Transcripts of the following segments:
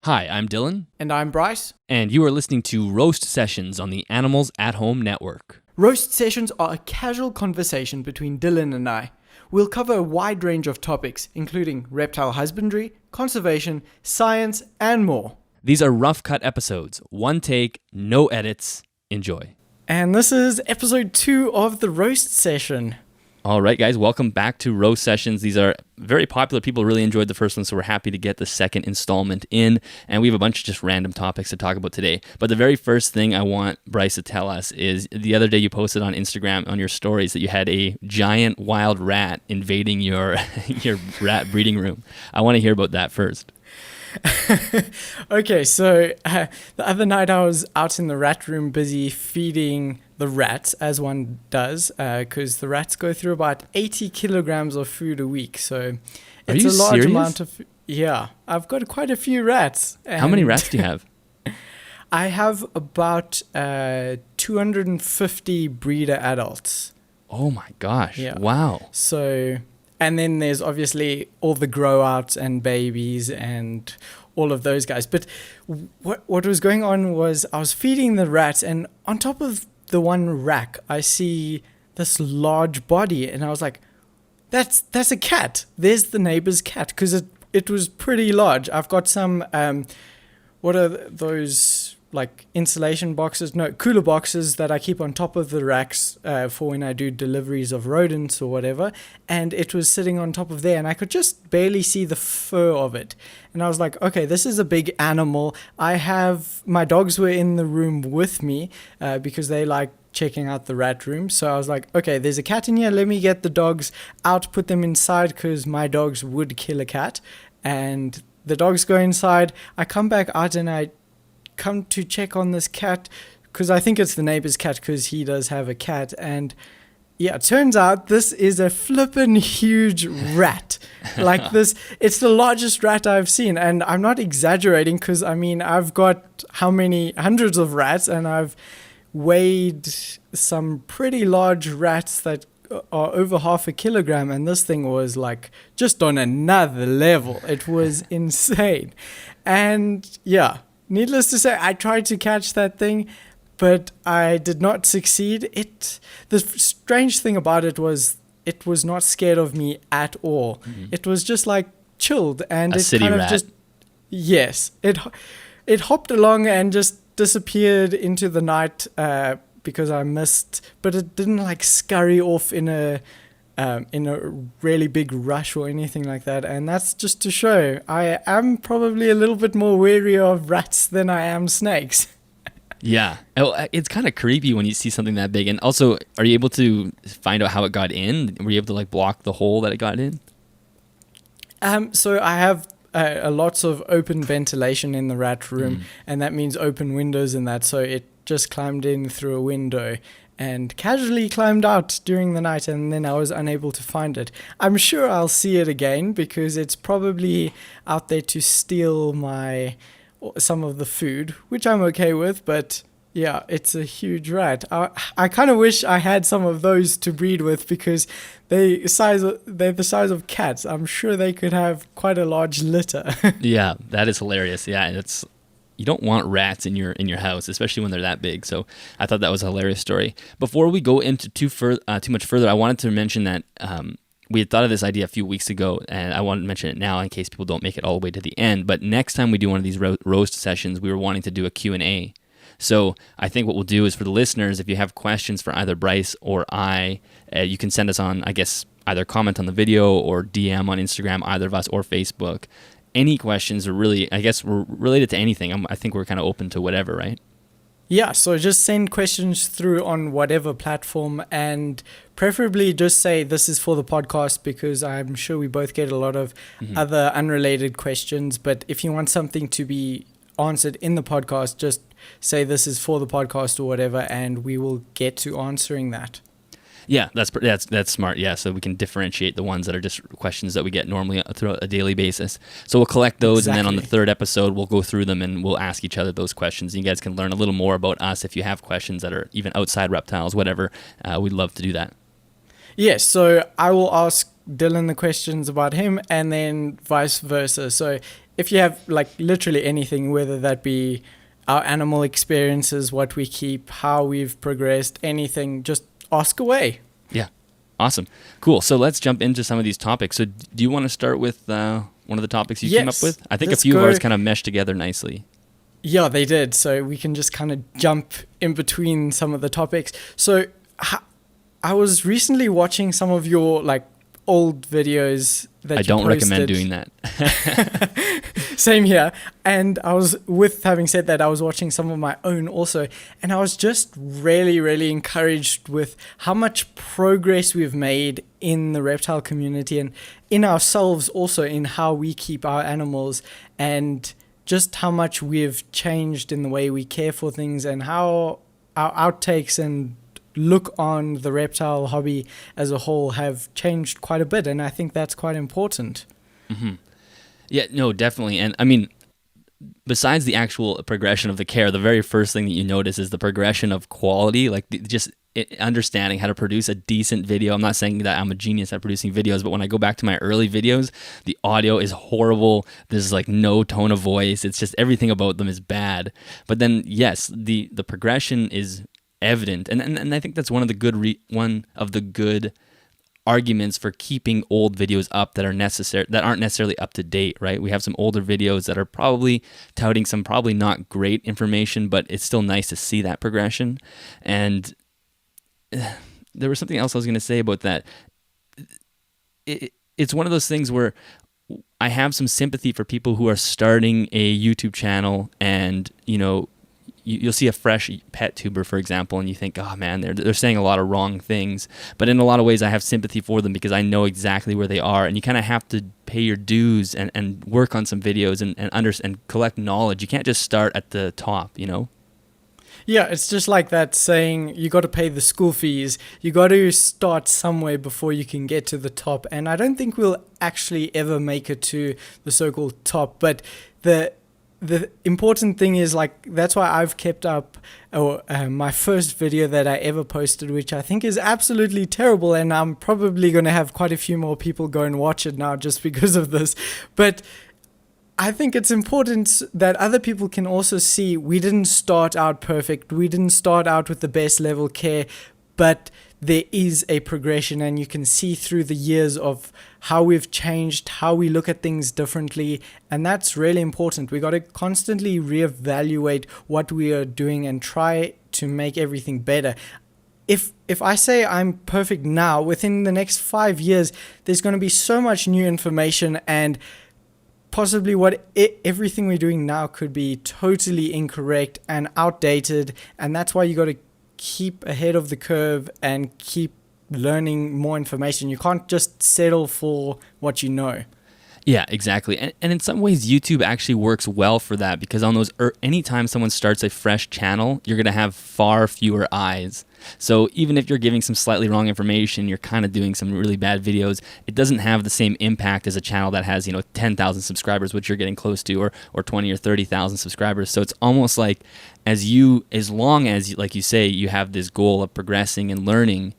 Hi, I'm Dillon. And I'm Bryce. And you are listening to Roast Sessions on the Animals at Home Network. Roast Sessions are a casual conversation between Dillon and I. We'll cover a wide range of topics, including reptile husbandry, conservation, science, and more. These are rough cut episodes. One take, no edits. Enjoy. And this is episode 2 of the Roast Session. All right, guys, welcome back to Roast Sessions. These are very popular. People really enjoyed the first one, so we're happy to get the second installment in. And we have a bunch of just random topics to talk about today. But the very first thing I want Bryce to tell us is the other day you posted on Instagram on your stories that you had a giant wild rat invading your rat breeding room. I want to hear about that first. Okay, so the other night I was out in the rat room busy feeding the rats, as one does, because the rats go through about 80 kilograms of food a week. So it's a large amount of. Yeah, I've got quite a few rats. How many rats do you have? I have about 250 breeder adults. Oh my gosh! Yeah. Wow. So. And then there's obviously all the grow outs and babies and all of those guys. But what was going on was I was feeding the rats, and on top of the one rack, I see this large body, and I was like, that's a cat. There's the neighbor's cat, because it was pretty large. I've got some, what are those, like insulation boxes? No, cooler boxes that I keep on top of the racks for when I do deliveries of rodents or whatever. And it was sitting on top of there, and I could just barely see the fur of it. And I was like, okay, this is a big animal. My dogs were in the room with me because they like checking out the rat room. So I was like, okay, there's a cat in here. Let me get the dogs out, put them inside, because my dogs would kill a cat. And the dogs go inside. I come back out and I come to check on this cat, because I think it's the neighbor's cat, because he does have a cat. And yeah, it turns out this is a flippin' huge rat. Like this, it's the largest rat I've seen. And I'm not exaggerating, because I mean, I've got how many hundreds of rats, and I've weighed some pretty large rats that are over 0.5 kilogram, and this thing was like just on another level. It was insane. And yeah, needless to say, I tried to catch that thing, but I did not succeed. The strange thing about it was not scared of me at all. Mm-hmm. It was just like chilled, and it kind of rat. Yes, it hopped along and just disappeared into the night because I missed, but it didn't like scurry off in a really big rush or anything like that. And that's just to show I am probably a little bit more wary of rats than I am snakes. Yeah. It's kind of creepy when you see something that big. And also, are you able to find out how it got in? Were you able to like block the hole that it got in? So I have lots of open ventilation in the rat room, and that means open windows and that. So it just climbed in through a window and casually climbed out during the night, and then I was unable to find it. I'm sure I'll see it again, because it's probably out there to steal some of the food, which I'm okay with, but yeah, it's a huge rat. I kind of wish I had some of those to breed with, because they're the size of cats. I'm sure they could have quite a large litter. Yeah, that is hilarious. Yeah, and you don't want rats in your house, especially when they're that big. So I thought that was a hilarious story. Before we go into too much further, I wanted to mention that we had thought of this idea a few weeks ago, and I wanted to mention it now in case people don't make it all the way to the end. But next time we do one of these roast sessions, we were wanting to do a Q&A. So I think what we'll do is, for the listeners, if you have questions for either Bryce or I, you can send us on, I guess, either comment on the video or DM on Instagram, either of us, or Facebook. Any questions are really, I guess, related to anything. I think we're kind of open to whatever, right? Yeah, so just send questions through on whatever platform, and preferably just say this is for the podcast, because I'm sure we both get a lot of other unrelated questions. But if you want something to be answered in the podcast, just say this is for the podcast or whatever, and we will get to answering that. Yeah, that's smart. Yeah, so we can differentiate the ones that are just questions that we get normally throughout a daily basis. So we'll collect those, exactly. And then on the third episode, we'll go through them and we'll ask each other those questions. And you guys can learn a little more about us if you have questions that are even outside reptiles, whatever. We'd love to do that. Yes, so I will ask Dylan the questions about him and then vice versa. So if you have like literally anything, whether that be our animal experiences, what we keep, how we've progressed, anything, just ask away. Yeah. Awesome. Cool. So let's jump into some of these topics. So do you want to start with one of the topics you came up Yes, with? I think a let's few of go. ours kind of meshed together nicely. Yeah, they did. So we can just kind of jump in between some of the topics. So I was recently watching some of your like old videos that I you don't recommend posted. doing that. Same here. And I was, with having said that, I was watching some of my own also. And I was just really, really encouraged with how much progress we've made in the reptile community and in ourselves also, in how we keep our animals, and just how much we've changed in the way we care for things and how our outtakes and look on the reptile hobby as a whole have changed quite a bit. And I think that's quite important. Mm-hmm. Yeah, no, definitely. And I mean, besides the actual progression of the care, the very first thing that you notice is the progression of quality, like understanding how to produce a decent video. I'm not saying that I'm a genius at producing videos, but when I go back to my early videos, the audio is horrible. There's like no tone of voice. It's just everything about them is bad. But then, yes, the progression is evident, and I think that's one of the good arguments for keeping old videos up that aren't necessarily up to date, right? We have some older videos that are probably touting some probably not great information, but it's still nice to see that progression. And there was something else I was going to say about that. It's one of those things where I have some sympathy for people who are starting a YouTube channel, and you'll see a fresh pet tuber, for example, and you think, oh man, they're saying a lot of wrong things. But in a lot of ways, I have sympathy for them because I know exactly where they are. And you kind of have to pay your dues and work on some videos and collect knowledge. You can't just start at the top, Yeah, it's just like that saying, you got to pay the school fees. You got to start somewhere before you can get to the top. And I don't think we'll actually ever make it to the so-called top. But the important thing is, like, that's why I've kept up my first video that I ever posted, which I think is absolutely terrible. And I'm probably going to have quite a few more people go and watch it now just because of this. But I think it's important that other people can also see we didn't start out perfect. We didn't start out with the best level care, but there is a progression, and you can see through the years of how we've changed, how we look at things differently. And that's really important. We got to constantly reevaluate what we are doing and try to make everything better. If I say I'm perfect now, within the next 5 years, there's going to be so much new information, and possibly everything we're doing now could be totally incorrect and outdated. And that's why you got to keep ahead of the curve and keep learning more information. You can't just settle for what you know. Yeah, exactly. And in some ways, YouTube actually works well for that, because on those, anytime someone starts a fresh channel, you're going to have far fewer eyes. So even if you're giving some slightly wrong information, you're kind of doing some really bad videos, it doesn't have the same impact as a channel that has, 10,000 subscribers, which you're getting close to, or 20 or 30,000 subscribers. So it's almost like as long as, like you say, you have this goal of progressing and learning,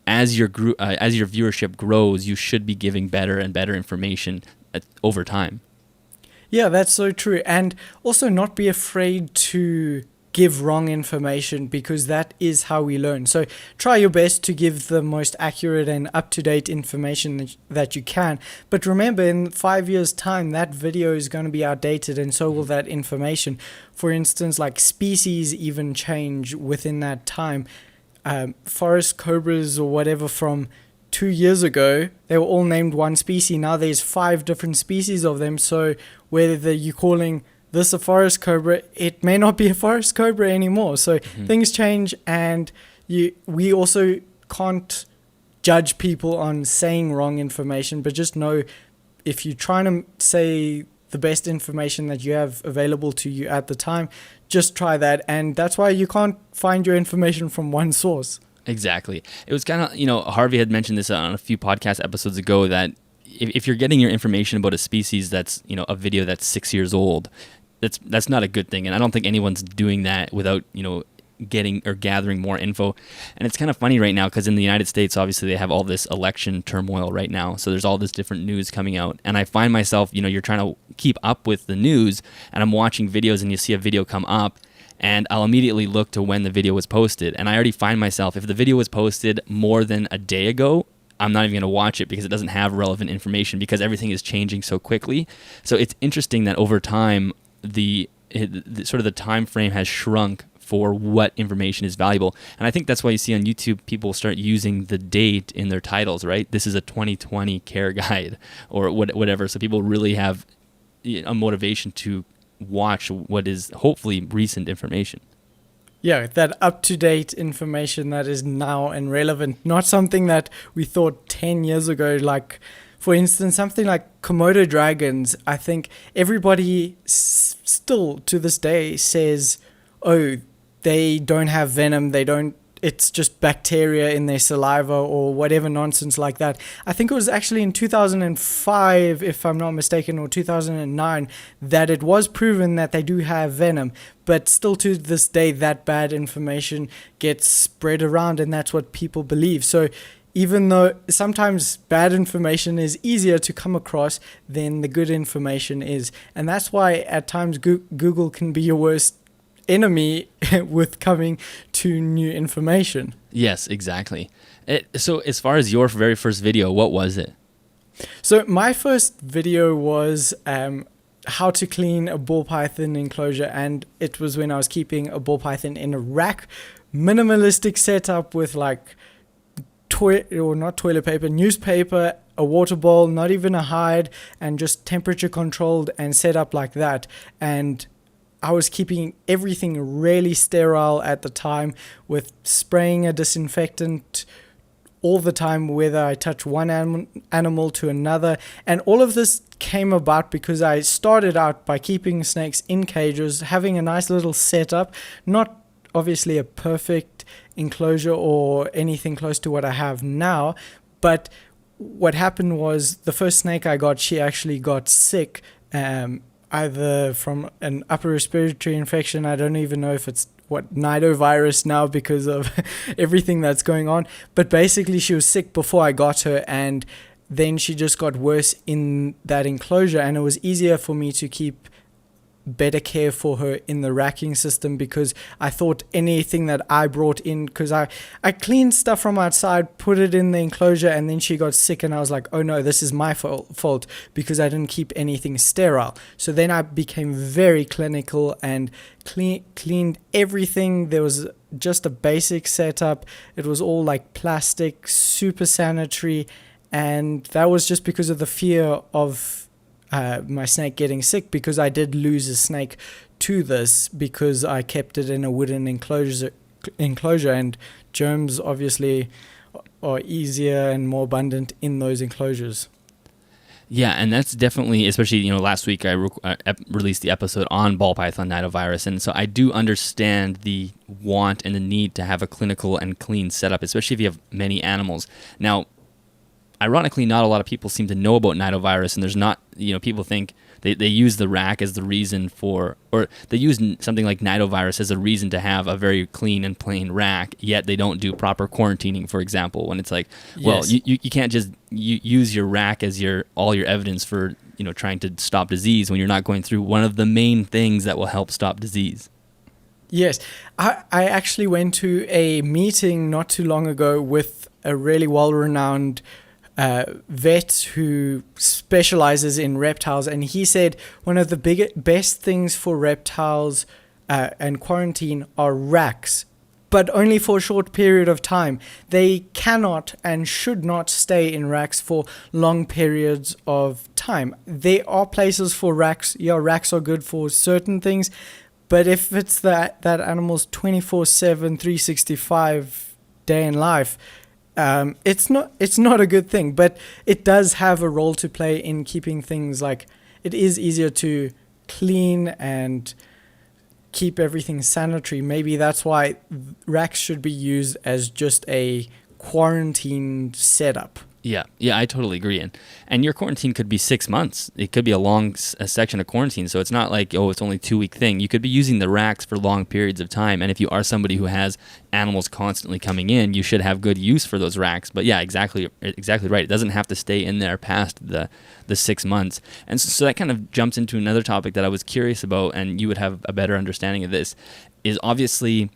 as your viewership grows, you should be giving better and better information over time. Yeah, that's so true. And also not be afraid to give wrong information, because that is how we learn. So try your best to give the most accurate and up-to-date information that you can. But remember, in 5 years' time, that video is going to be outdated, and so will that information. For instance, like species even change within that time. Forest cobras or whatever from 2 years ago, they were all named one species. Now there's 5 different species of them. So whether you're calling this a forest cobra, it may not be a forest cobra anymore. So things change, and we also can't judge people on saying wrong information, but just know if you're trying to say the best information that you have available to you at the time, just try that. And that's why you can't find your information from one source. Exactly. It was kind of, Harvey had mentioned this on a few podcast episodes ago, that if you're getting your information about a species that's, a video that's 6 years old, that's not a good thing. And I don't think anyone's doing that without, getting or gathering more info. And it's kind of funny right now because in the United States, obviously they have all this election turmoil right now. So there's all this different news coming out. And I find myself, you're trying to keep up with the news, and I'm watching videos and you see a video come up, and I'll immediately look to when the video was posted. And I already find myself, if the video was posted more than a day ago, I'm not even going to watch it because it doesn't have relevant information because everything is changing so quickly. So it's interesting that over time, the sort of the time frame has shrunk for what information is valuable. And I think that's why you see on YouTube people start using the date in their titles, right? This is a 2020 care guide or whatever. So people really have a motivation to watch what is hopefully recent information. Yeah, that up-to-date information that is now and relevant, not something that we thought 10 years ago. Like, for instance, something like Komodo dragons, I think everybody still to this day says, oh, they don't have venom, it's just bacteria in their saliva or whatever nonsense like that. I think it was actually in 2005, if I'm not mistaken, or 2009, that it was proven that they do have venom. But still to this day, that bad information gets spread around, and that's what people believe. So even though sometimes bad information is easier to come across than the good information is. And that's why at times Google can be your worst enemy with coming to new information. Yes, exactly. So as far as your very first video, what was it? So my first video was how to clean a ball python enclosure, and it was when I was keeping a ball python in a rack, minimalistic setup with like not toilet paper, newspaper, a water bowl, not even a hide, and just temperature controlled and set up like that. And I was keeping everything really sterile at the time, with spraying a disinfectant all the time, whether I touch one animal to another. And all of this came about because I started out by keeping snakes in cages, having a nice little setup, not obviously a perfect enclosure or anything close to what I have now. But what happened was the first snake I got, she actually got sick, either from an upper respiratory infection. I don't even know if it's nidovirus now because of everything that's going on. But basically she was sick before I got her, and then she just got worse in that enclosure, and it was easier for me to keep better care for her in the racking system, because I thought anything that I brought in, because I cleaned stuff from outside, put it in the enclosure, and then she got sick, and I was like, oh no, this is my fault because I didn't keep anything sterile. So then I became very clinical and cleaned everything. There was just a basic setup. It was all like plastic, super sanitary, and that was just because of the fear of my snake getting sick, because I did lose a snake to this because I kept it in a wooden enclosure, and germs obviously are easier and more abundant in those enclosures. Yeah, and that's definitely, especially, last week I released the episode on ball python nidovirus, and so I do understand the want and the need to have a clinical and clean setup, especially if you have many animals. Now, ironically, not a lot of people seem to know about nidovirus, and there's not, people think they use the rack as the reason for, or they use something like nidovirus as a reason to have a very clean and plain rack, yet they don't do proper quarantining, for example, when it's like, well, yes. you can't just use your rack as all your evidence for, trying to stop disease when you're not going through one of the main things that will help stop disease. Yes, I actually went to a meeting not too long ago with a really well-renowned vet who specializes in reptiles, and he said one of the best things for reptiles and quarantine are racks, but only for a short period of time. They cannot and should not stay in racks for long periods of time. There are places for racks. Yeah, racks are good for certain things, but if it's that animal's 24/7, 365 day in life, it's not a good thing. But it does have a role to play in keeping things, like, it is easier to clean and keep everything sanitary. Maybe that's why racks should be used as just a quarantine setup. Yeah, I totally agree. And your quarantine could be 6 months. It could be a long section of quarantine. So it's not like, oh, it's only a 2-week thing. You could be using the racks for long periods of time. And if you are somebody who has animals constantly coming in, you should have good use for those racks. But yeah, exactly right. It doesn't have to stay in there past the 6 months. And so that kind of jumps into another topic that I was curious about, and you would have a better understanding of this, is obviously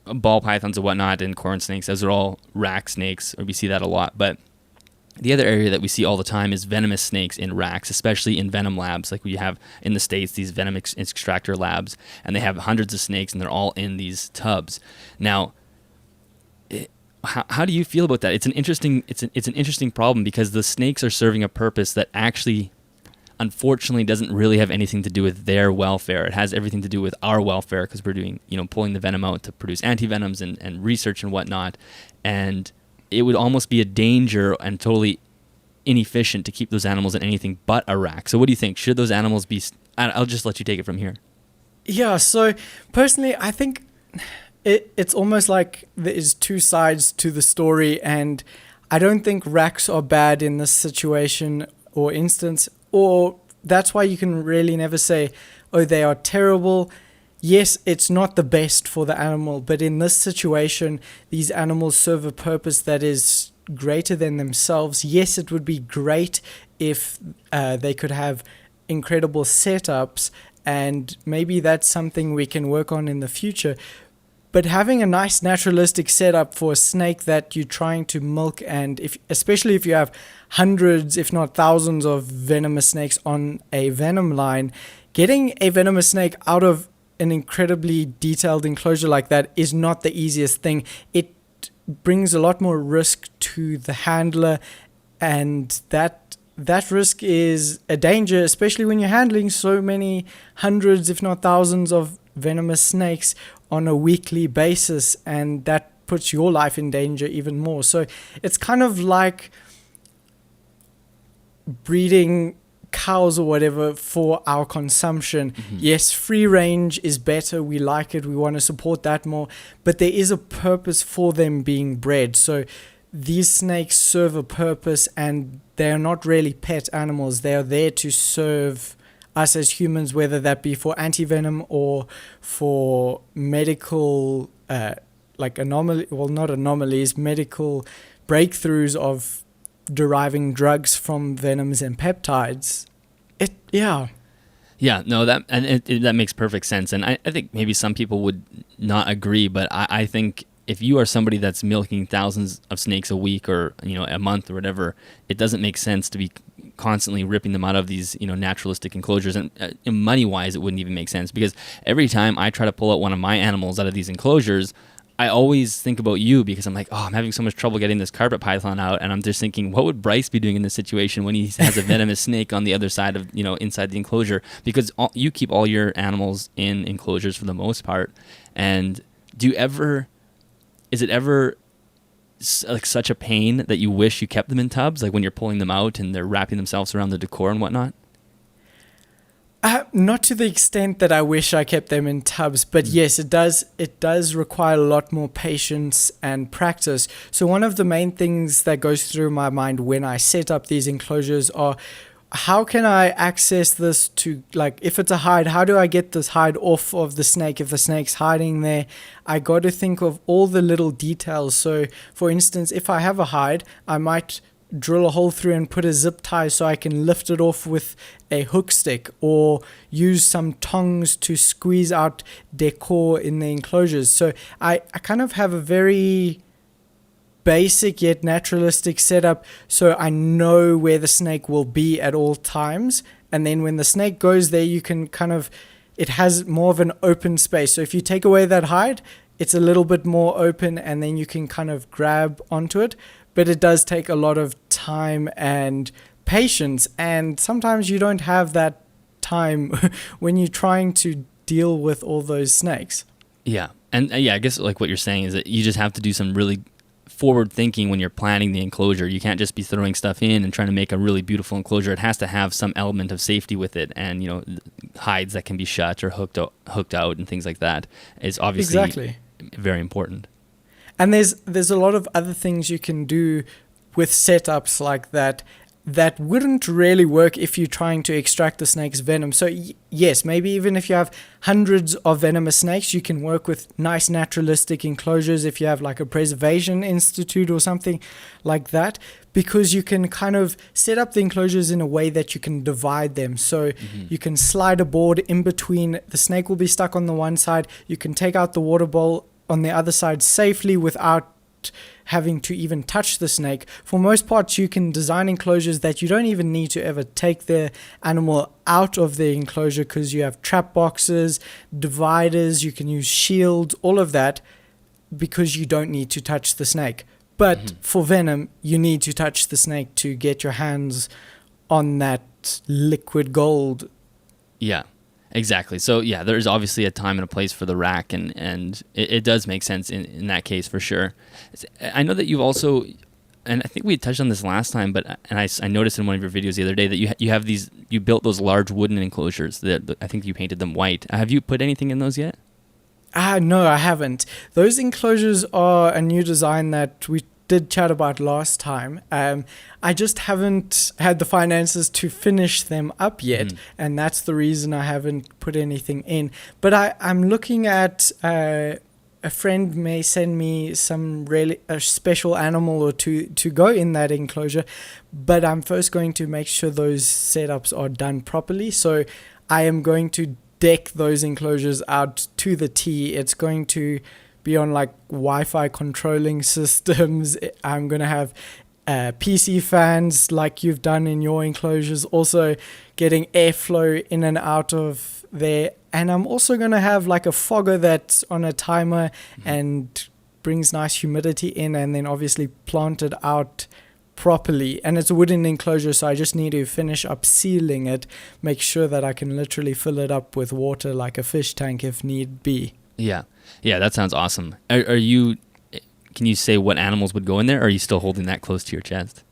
ball pythons and whatnot and corn snakes. Those are all rack snakes, or we see that a lot. But the other area that we see all the time is venomous snakes in racks, especially in venom labs. Like we have in the States, these venom extractor labs, and they have hundreds of snakes, and they're all in these tubs. Now, how do you feel about that? It's an interesting problem, because the snakes are serving a purpose that actually, unfortunately, doesn't really have anything to do with their welfare. It has everything to do with our welfare, because we're doing, pulling the venom out to produce antivenoms and research and whatnot. And it would almost be a danger and totally inefficient to keep those animals in anything but a rack. So what do you think? Should those animals be... I'll just let you take it from here. Yeah, so personally, I think it's almost like there's two sides to the story, and I don't think racks are bad in this situation or instance, or that's why you can really never say, oh, they are terrible. Yes, it's not the best for the animal, but in this situation, these animals serve a purpose that is greater than themselves. Yes, it would be great if they could have incredible setups, and maybe that's something we can work on in the future. But having a nice naturalistic setup for a snake that you're trying to milk, and especially if you have hundreds, if not thousands, of venomous snakes on a venom line, getting a venomous snake out of an incredibly detailed enclosure like that is not the easiest thing. It brings a lot more risk to the handler, and that risk is a danger, especially when you're handling so many hundreds, if not thousands, of venomous snakes on a weekly basis, and that puts your life in danger even more. So it's kind of like breeding cows or whatever for our consumption. Mm-hmm. Yes, free range is better. We like it. We want to support that more. But there is a purpose for them being bred. So these snakes serve a purpose, and they are not really pet animals. They are there to serve us as humans, whether that be for antivenom or for medical, medical breakthroughs of deriving drugs from venoms and peptides. That makes perfect sense. And I think maybe some people would not agree, but I think if you are somebody that's milking thousands of snakes a week or a month or whatever, it doesn't make sense to be constantly ripping them out of these naturalistic enclosures. And money wise, it wouldn't even make sense, because every time I try to pull out one of my animals out of these enclosures, I always think about you, because I'm like, oh, I'm having so much trouble getting this carpet python out, and I'm just thinking, what would Bryce be doing in this situation when he has a venomous snake on the other side of, inside the enclosure? Because you keep all your animals in enclosures for the most part. And is it ever like such a pain that you wish you kept them in tubs, like when you're pulling them out and they're wrapping themselves around the decor and whatnot? Not to the extent that I wish I kept them in tubs, but yes, it does require a lot more patience and practice. So one of the main things that goes through my mind when I set up these enclosures are, how can I access this to, like, if it's a hide, how do I get this hide off of the snake if the snake's hiding there? I got to think of all the little details. So for instance, if I have a hide, I might drill a hole through and put a zip tie so I can lift it off with a hook stick, or use some tongs to squeeze out decor in the enclosures. So I kind of have a very basic yet naturalistic setup, so I know where the snake will be at all times. And then when the snake goes there, you can it has more of an open space. So if you take away that hide, it's a little bit more open, and then you can kind of grab onto it. But it does take a lot of time and patience, and sometimes you don't have that time when you're trying to deal with all those snakes. Yeah, and I guess like what you're saying is that you just have to do some really forward thinking when you're planning the enclosure. You can't just be throwing stuff in and trying to make a really beautiful enclosure. It has to have some element of safety with it, and hides that can be shut or hooked out and things like that is obviously very important. And there's a lot of other things you can do with setups like that that wouldn't really work if you're trying to extract the snake's venom. So yes, maybe even if you have hundreds of venomous snakes, you can work with nice naturalistic enclosures if you have like a preservation institute or something like that, because you can kind of set up the enclosures in a way that you can divide them. So you can slide a board in between. The snake will be stuck on the one side. You can take out the water bowl on the other side safely without having to even touch the snake. For most parts, you can design enclosures that you don't even need to ever take the animal out of the enclosure, because you have trap boxes, dividers, you can use shields, all of that, because you don't need to touch the snake. But for venom, you need to touch the snake to get your hands on that liquid gold. Yeah. Exactly. So yeah, there's obviously a time and a place for the rack, and it does make sense in that case for sure. I know that you've also, and I think we touched on this last time, but I noticed in one of your videos the other day that you built those large wooden enclosures that I think you painted them white. Have you put anything in those yet? No, I haven't. Those enclosures are a new design that we did chat about last time. I just haven't had the finances to finish them up yet, and that's the reason I haven't put anything in. But I'm looking at a friend may send me some really a special animal or two to go in that enclosure, but I'm first going to make sure those setups are done properly. So I am going to deck those enclosures out to the T. It's going to be on like Wi-Fi controlling systems. I'm going to have PC fans like you've done in your enclosures, also getting airflow in and out of there. And I'm also going to have like a fogger that's on a timer and brings nice humidity in, and then obviously planted out properly. And it's a wooden enclosure, so I just need to finish up sealing it, make sure that I can literally fill it up with water like a fish tank if need be. Yeah, that sounds awesome. Can you say what animals would go in there, or are you still holding that close to your chest?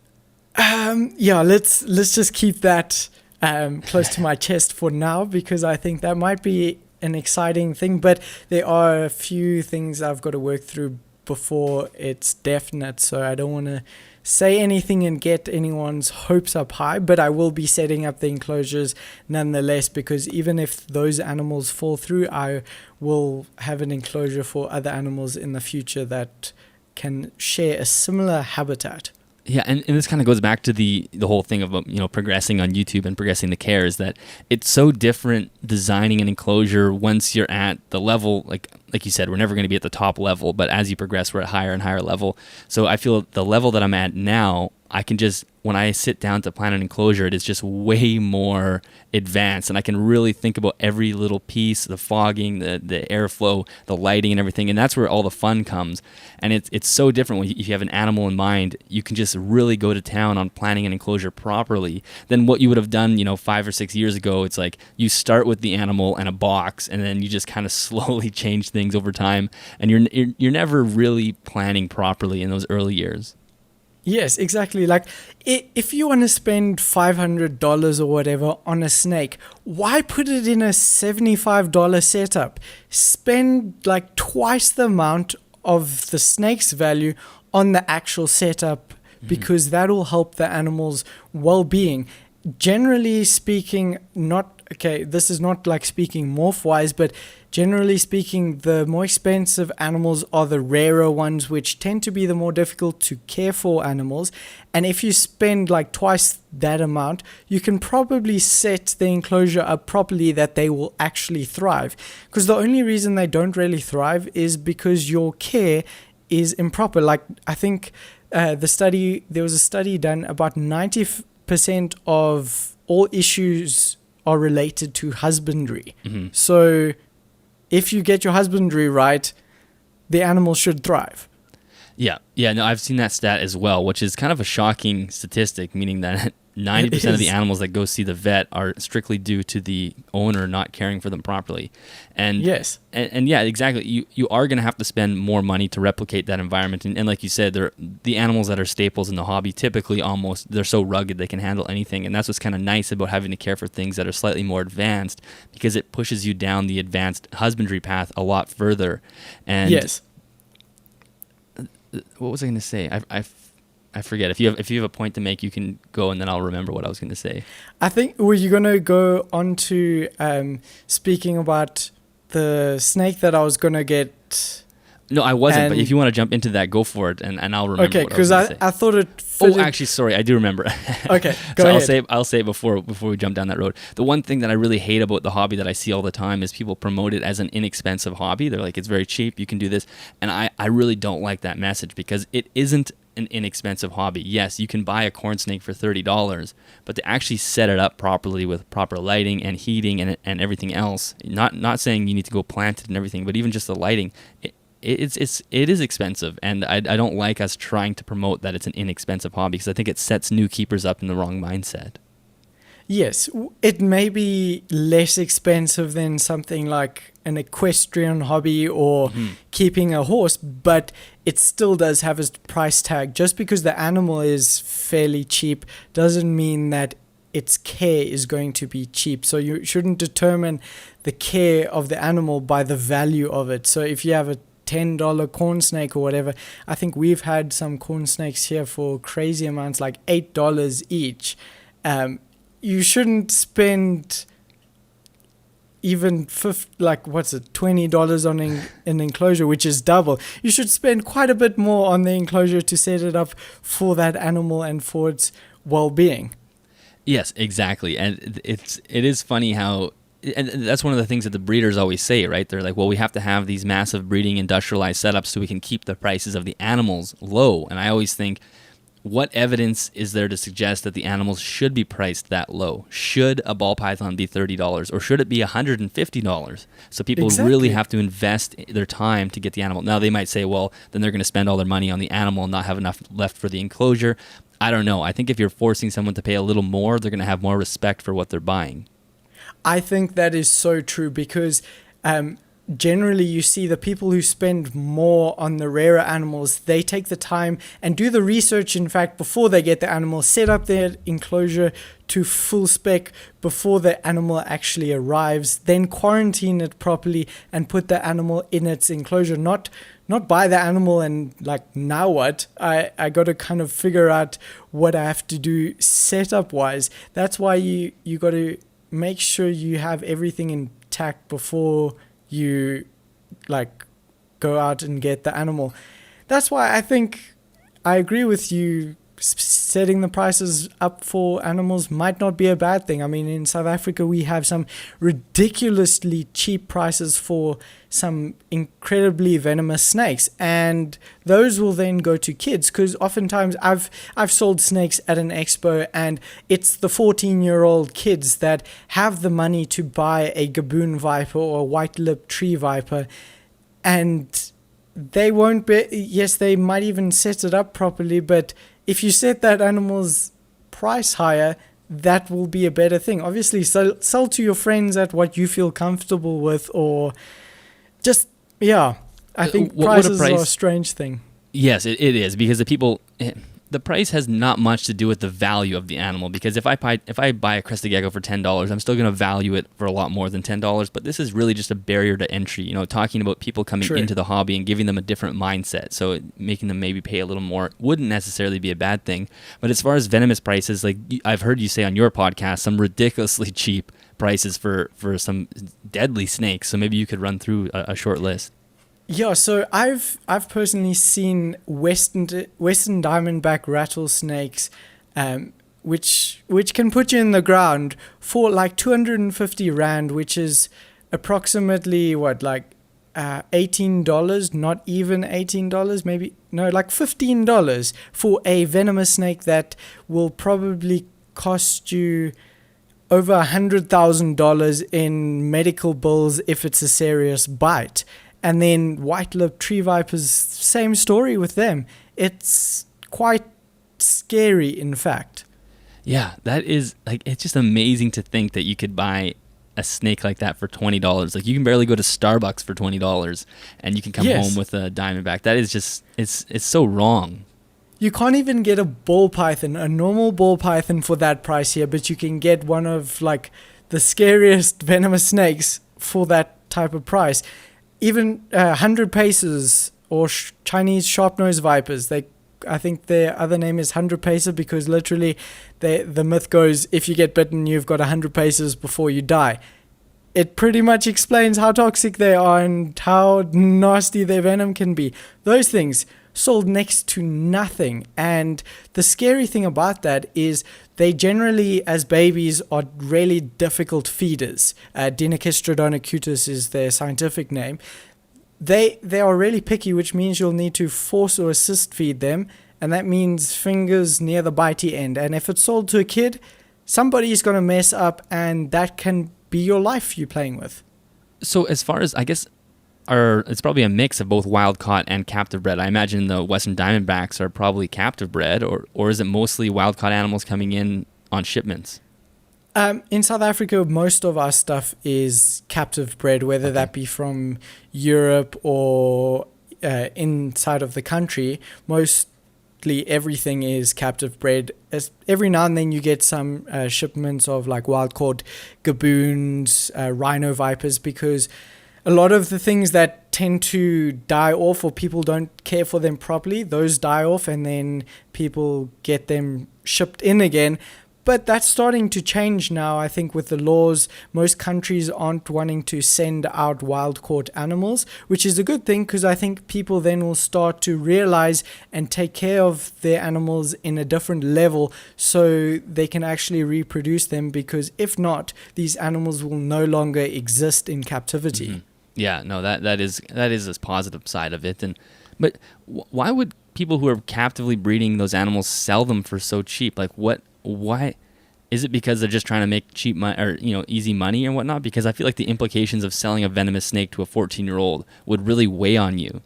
Yeah, let's just keep that close to my chest for now, because I think that might be an exciting thing. But there are a few things I've got to work through before it's definite, so I don't want to say anything and get anyone's hopes up high, but I will be setting up the enclosures nonetheless, because even if those animals fall through, I will have an enclosure for other animals in the future that can share a similar habitat. Yeah, and this kind of goes back to the whole thing of progressing on YouTube and progressing the care, is that it's so different designing an enclosure once you're at the level, like you said, we're never going to be at the top level, but as you progress, we're at higher and higher level. So I feel the level that I'm at now, I can just, when I sit down to plan an enclosure, it is just way more advanced, and I can really think about every little piece, the fogging, the airflow, the lighting and everything, and that's where all the fun comes. And it's so different when if you have an animal in mind, you can just really go to town on planning an enclosure properly than what you would have done, 5 or 6 years ago. It's like you start with the animal and a box, and then you just kind of slowly change things over time, and you're never really planning properly in those early years. Yes, exactly. Like, if you want to spend $500 or whatever on a snake, why put it in a $75 setup? Spend like twice the amount of the snake's value on the actual setup, because that will help the animal's well-being. Generally speaking, this is not like speaking morph-wise, but generally speaking, the more expensive animals are the rarer ones, which tend to be the more difficult to care for animals. And if you spend like twice that amount, you can probably set the enclosure up properly that they will actually thrive. Because the only reason they don't really thrive is because your care is improper. Like, I think there was a study done, about 90% of all issues are related to husbandry. So if you get your husbandry right, the animal should thrive. Yeah, no, I've seen that stat as well, which is kind of a shocking statistic, meaning that 90% of the animals that go see the vet are strictly due to the owner not caring for them properly. And yes. And yeah, exactly. You are going to have to spend more money to replicate that environment. And like you said, the animals that are staples in the hobby, typically they're so rugged they can handle anything. And that's what's kind of nice about having to care for things that are slightly more advanced, because it pushes you down the advanced husbandry path a lot further. And yes. What was I going to say? I forget. If you have a point to make, you can go, and then I'll remember what I was going to say. I think, were you going to go on to speaking about the snake that I was going to get? No, I wasn't. But if you want to jump into that, go for it, and I'll remember. Okay, because I thought it. Actually, sorry, I do remember. Okay, go ahead. I'll say it before we jump down that road. The one thing that I really hate about the hobby that I see all the time is people promote it as an inexpensive hobby. They're like, it's very cheap, you can do this, and I really don't like that message, because it isn't an inexpensive hobby. Yes, you can buy a corn snake for $30, but to actually set it up properly with proper lighting and heating and everything else, not saying you need to go plant it and everything, but even just the lighting, it is expensive, and I don't like us trying to promote that it's an inexpensive hobby, because I think it sets new keepers up in the wrong mindset. Yes, it may be less expensive than something like an equestrian hobby or keeping a horse, but it still does have a price tag. Just because the animal is fairly cheap doesn't mean that its care is going to be cheap. So you shouldn't determine the care of the animal by the value of it. So if you have a $10 corn snake or whatever, I think we've had some corn snakes here for crazy amounts, like $8 each. You shouldn't spend even $20 on an enclosure, which is double. You should spend quite a bit more on the enclosure to set it up for that animal and for its well-being. Yes, exactly. And it is funny how, and that's one of the things that the breeders always say, right? They're like, well, we have to have these massive breeding industrialized setups so we can keep the prices of the animals low. And I always think, what evidence is there to suggest that the animals should be priced that low? Should a ball python be $30, or should it be $150? So people really have to invest their time to get the animal. Now, they might say, well, then they're going to spend all their money on the animal and not have enough left for the enclosure. I don't know. I think if you're forcing someone to pay a little more, they're going to have more respect for what they're buying. I think that is so true, because generally you see the people who spend more on the rarer animals, they take the time and do the research, in fact, before they get the animal, set up their enclosure to full spec before the animal actually arrives, then quarantine it properly and put the animal in its enclosure, not buy the animal and like, now what? I got to kind of figure out what I have to do setup wise. That's why you got to make sure you have everything intact before you like go out and get the animal. That's why I think I agree with you. Setting the prices up for animals might not be a bad thing. I mean, in South Africa, we have some ridiculously cheap prices for some incredibly venomous snakes, and those will then go to kids, because oftentimes I've sold snakes at an expo, and it's the 14-year-old kids that have the money to buy a gaboon viper or a white-lipped tree viper, and they won't be, yes, they might even set it up properly, but if you set that animal's price higher, that will be a better thing. Obviously, sell to your friends at what you feel comfortable with, or just, I think prices are a strange thing. Yes, it is, because the price has not much to do with the value of the animal, because if I buy a crested gecko for $10, I'm still going to value it for a lot more than $10, but this is really just a barrier to entry, talking about people coming into the hobby and giving them a different mindset, so making them maybe pay a little more wouldn't necessarily be a bad thing. But as far as venomous prices, like I've heard you say on your podcast, some ridiculously cheap prices for some deadly snakes, so maybe you could run through a short list. Yeah, so I've personally seen Western diamondback rattlesnakes, which can put you in the ground for like 250 rand, which is approximately $18, not even $18, maybe no, like $15 for a venomous snake that will probably cost you over $100,000 in medical bills if it's a serious bite. And then white-lipped tree vipers, same story with them. It's quite scary, in fact. Yeah, that is, it's just amazing to think that you could buy a snake like that for $20. Like, you can barely go to Starbucks for $20, and you can come home with a diamondback. That is just, it's so wrong. You can't even get a ball python, a normal ball python for that price here, but you can get one of, the scariest venomous snakes for that type of price. Even 100 paces or Chinese sharp-nosed vipers, they I think their other name is 100 pacer, because literally the myth goes, if you get bitten, you've got 100 paces before you die. It pretty much explains how toxic they are and how nasty their venom can be. Those things sold next to nothing. And the scary thing about that is they generally, as babies, are really difficult feeders. Dinocystrodon acutus is their scientific name. They are really picky, which means you'll need to force or assist feed them, and that means fingers near the bitey end. And if it's sold to a kid, somebody's going to mess up, and that can be your life you're playing with. So as far as, I guess, it's probably a mix of both wild caught and captive bred. I imagine the Western Diamondbacks are probably captive bred, or is it mostly wild caught animals coming in on shipments? In South Africa, most of our stuff is captive bred, whether that be from Europe or inside of the country. Mostly everything is captive bred. Every now and then you get some shipments of like wild caught gaboons, rhino vipers, because a lot of the things that tend to die off, or people don't care for them properly, those die off and then people get them shipped in again. But that's starting to change now. I think with the laws, most countries aren't wanting to send out wild caught animals, which is a good thing, because I think people then will start to realize and take care of their animals in a different level so they can actually reproduce them, because if not, these animals will no longer exist in captivity. Mm-hmm. Yeah, no, that is a positive side of it. But why would people who are captively breeding those animals sell them for so cheap? Like, why is it? Because they're just trying to make cheap money, or easy money or whatnot? Because I feel like the implications of selling a venomous snake to a 14-year-old would really weigh on you.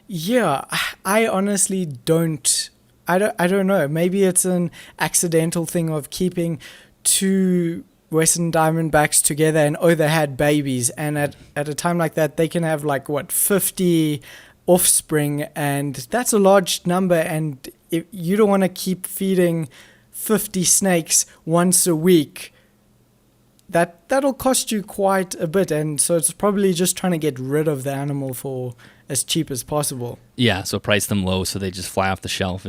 Yeah, I honestly don't. I don't know. Maybe it's an accidental thing of keeping two Western Diamondbacks together, and they had babies, and at a time like that they can have 50 offspring, and that's a large number, and if you don't want to keep feeding 50 snakes once a week, that'll cost you quite a bit. And so it's probably just trying to get rid of the animal for as cheap as possible. Yeah, so price them low so they just fly off the shelf.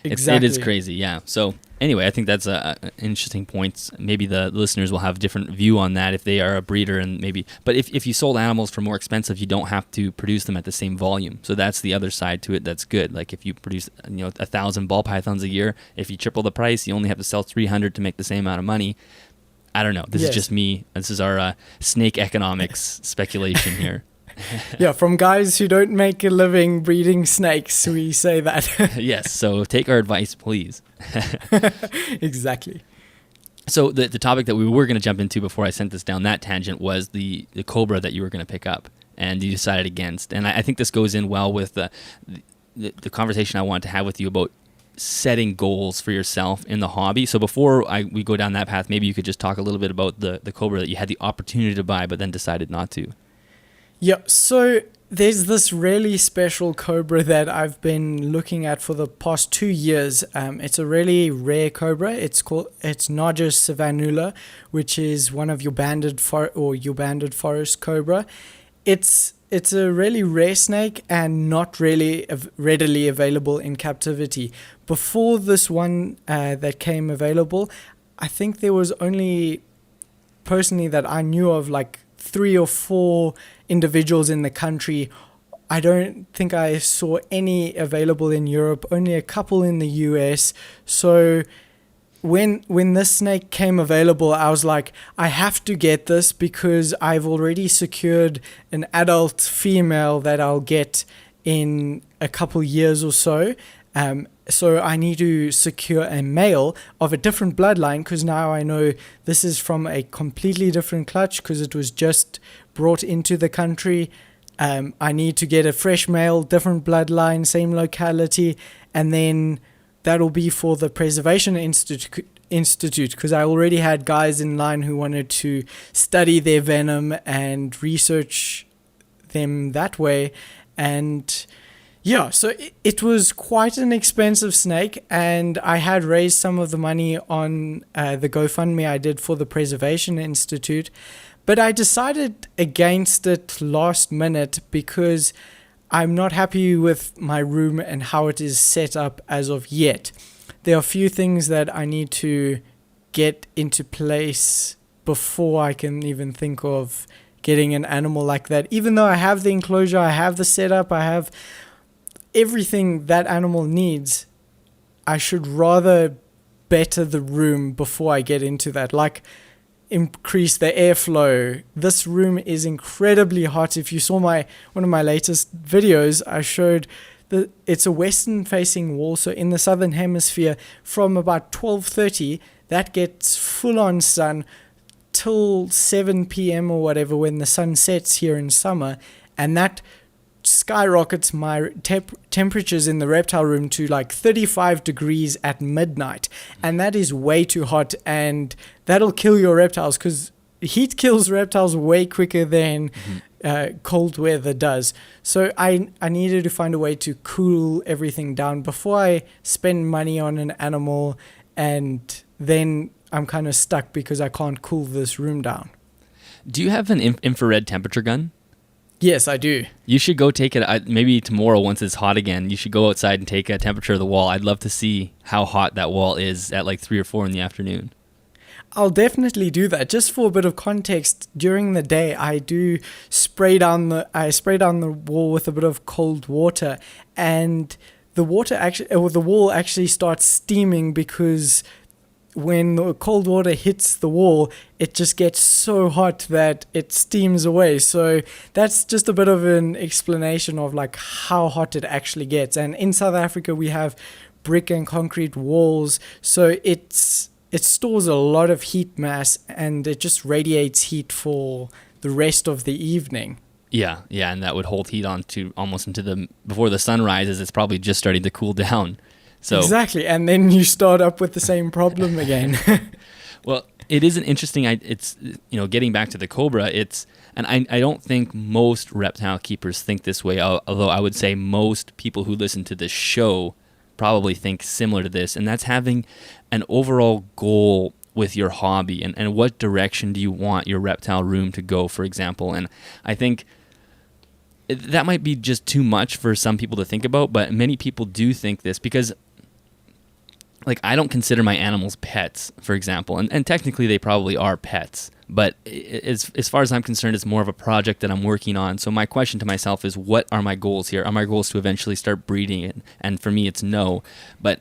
Exactly. It is crazy. Yeah. So anyway, I think that's an interesting point. Maybe the listeners will have a different view on that if they are a breeder, and but if you sold animals for more expensive, you don't have to produce them at the same volume. So that's the other side to it. That's good. Like if you produce 1,000 ball pythons a year, if you triple the price, you only have to sell 300 to make the same amount of money. I don't know. This is just me. This is our snake economics speculation here. Yeah, from guys who don't make a living breeding snakes, we say that. Yes, so take our advice, please. Exactly. So the topic that we were going to jump into before I sent this down that tangent was the Cobra that you were going to pick up, and you decided against. And I think this goes in well with the conversation I wanted to have with you about setting goals for yourself in the hobby. So before we go down that path, maybe you could just talk a little bit about the Cobra that you had the opportunity to buy but then decided not to. Yeah, so there's this really special Cobra that I've been looking at for the past 2 years. It's a really rare Cobra. It's Nargis savanula, which is one of your banded forest Cobra. It's a really rare snake and not really readily available in captivity. Before this one that came available, I think there was only, personally that I knew of, 3 or 4 individuals in the country. I don't think I saw any available in Europe, only a couple in the US. So when this snake came available, I was like, I have to get this because I've already secured an adult female that I'll get in a couple years or so. So I need to secure a male of a different bloodline, because now I know this is from a completely different clutch because it was just brought into the country. I need to get a fresh male, different bloodline, same locality, and then that'll be for the Preservation Institute, because I already had guys in line who wanted to study their venom and research them that way. And yeah, so it was quite an expensive snake, and I had raised some of the money on the GoFundMe I did for the Preservation Institute, but I decided against it last minute because I'm not happy with my room and how it is set up as of yet. There are a few things that I need to get into place before I can even think of getting an animal like that. Even though I have the enclosure, I have the setup, I have everything that animal needs, I should rather better the room before I get into that. Like, increase the airflow. This room is incredibly hot. If you saw one of my latest videos, I showed that it's a western facing wall, so in the southern hemisphere from about 12:30 that gets full on sun till 7 p.m. or whatever when the sun sets here in summer, and that skyrockets my temperatures in the reptile room to like 35 degrees at midnight, and that is way too hot, and that'll kill your reptiles because heat kills reptiles way quicker than cold weather does. So I needed to find a way to cool everything down before I spend money on an animal, and then I'm kind of stuck because I can't cool this room down. Do you have an infrared temperature gun? Yes, I do. You should go take it. Maybe tomorrow, once it's hot again, you should go outside and take a temperature of the wall. I'd love to see how hot that wall is at like 3 or 4 in the afternoon. I'll definitely do that. Just for a bit of context, during the day, I do spray down the wall with a bit of cold water, and the wall actually starts steaming because when the cold water hits the wall, it just gets so hot that it steams away. So that's just a bit of an explanation of like how hot it actually gets. And in South Africa, we have brick and concrete walls, so it stores a lot of heat mass, and it just radiates heat for the rest of the evening. Yeah, and that would hold heat on to almost before the sun rises. It's probably just starting to cool down. So, exactly, and then you start up with the same problem again. Well, it is an interesting. It's getting back to the Cobra. I don't think most reptile keepers think this way. Although I would say most people who listen to this show probably think similar to this, and that's having an overall goal with your hobby and what direction do you want your reptile room to go, for example. And I think that might be just too much for some people to think about, but many people do think this because, like, I don't consider my animals pets, for example, and technically they probably are pets, but as far as I'm concerned, it's more of a project that I'm working on. So my question to myself is, what are my goals here? Are my goals to eventually start breeding it? And for me, it's no. But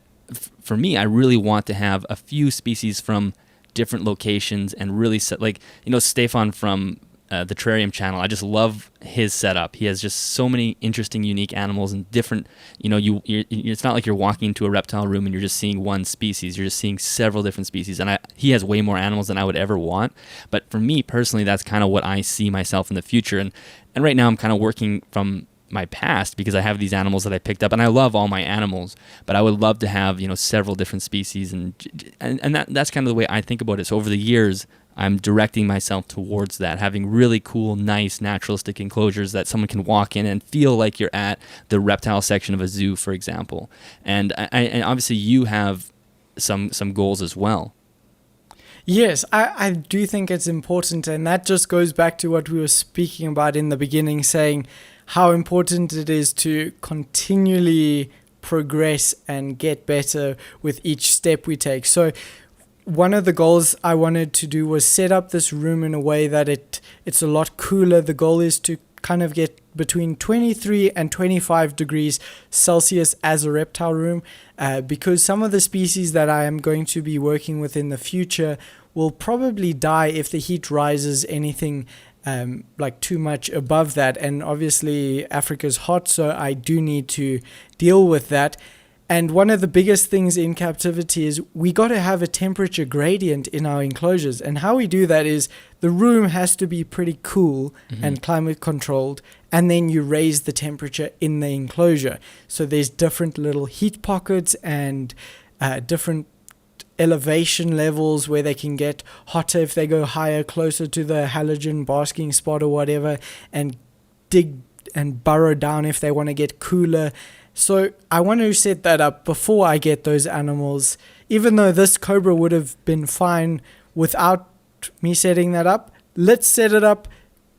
for me, I really want to have a few species from different locations and really Stefan from the Terrarium channel. I just love his setup. He has just so many interesting, unique animals and different. It's not like you're walking into a reptile room and you're just seeing one species. You're just seeing several different species, and he has way more animals than I would ever want. But for me personally, that's kind of what I see myself in the future. And right now, I'm kind of working from my past because I have these animals that I picked up, and I love all my animals. But I would love to have several different species, and that's kind of the way I think about it. So over the years, I'm directing myself towards that, having really cool, nice, naturalistic enclosures that someone can walk in and feel like you're at the reptile section of a zoo, for example. And obviously you have some goals as well. Yes, I do think it's important, and that just goes back to what we were speaking about in the beginning, saying how important it is to continually progress and get better with each step we take. So one of the goals I wanted to do was set up this room in a way that it's a lot cooler. The goal is to kind of get between 23 and 25 degrees Celsius as a reptile room, because some of the species that I am going to be working with in the future will probably die if the heat rises anything like too much above that. And obviously Africa's hot, so I do need to deal with that. And one of the biggest things in captivity is we got to have a temperature gradient in our enclosures. And how we do that is the room has to be pretty cool and climate controlled. And then you raise the temperature in the enclosure. So there's different little heat pockets and different elevation levels where they can get hotter if they go higher, closer to the halogen basking spot or whatever, and dig and burrow down if they want to get cooler. So I want to set that up before I get those animals. Even though this Cobra would have been fine without me setting that up, let's set it up,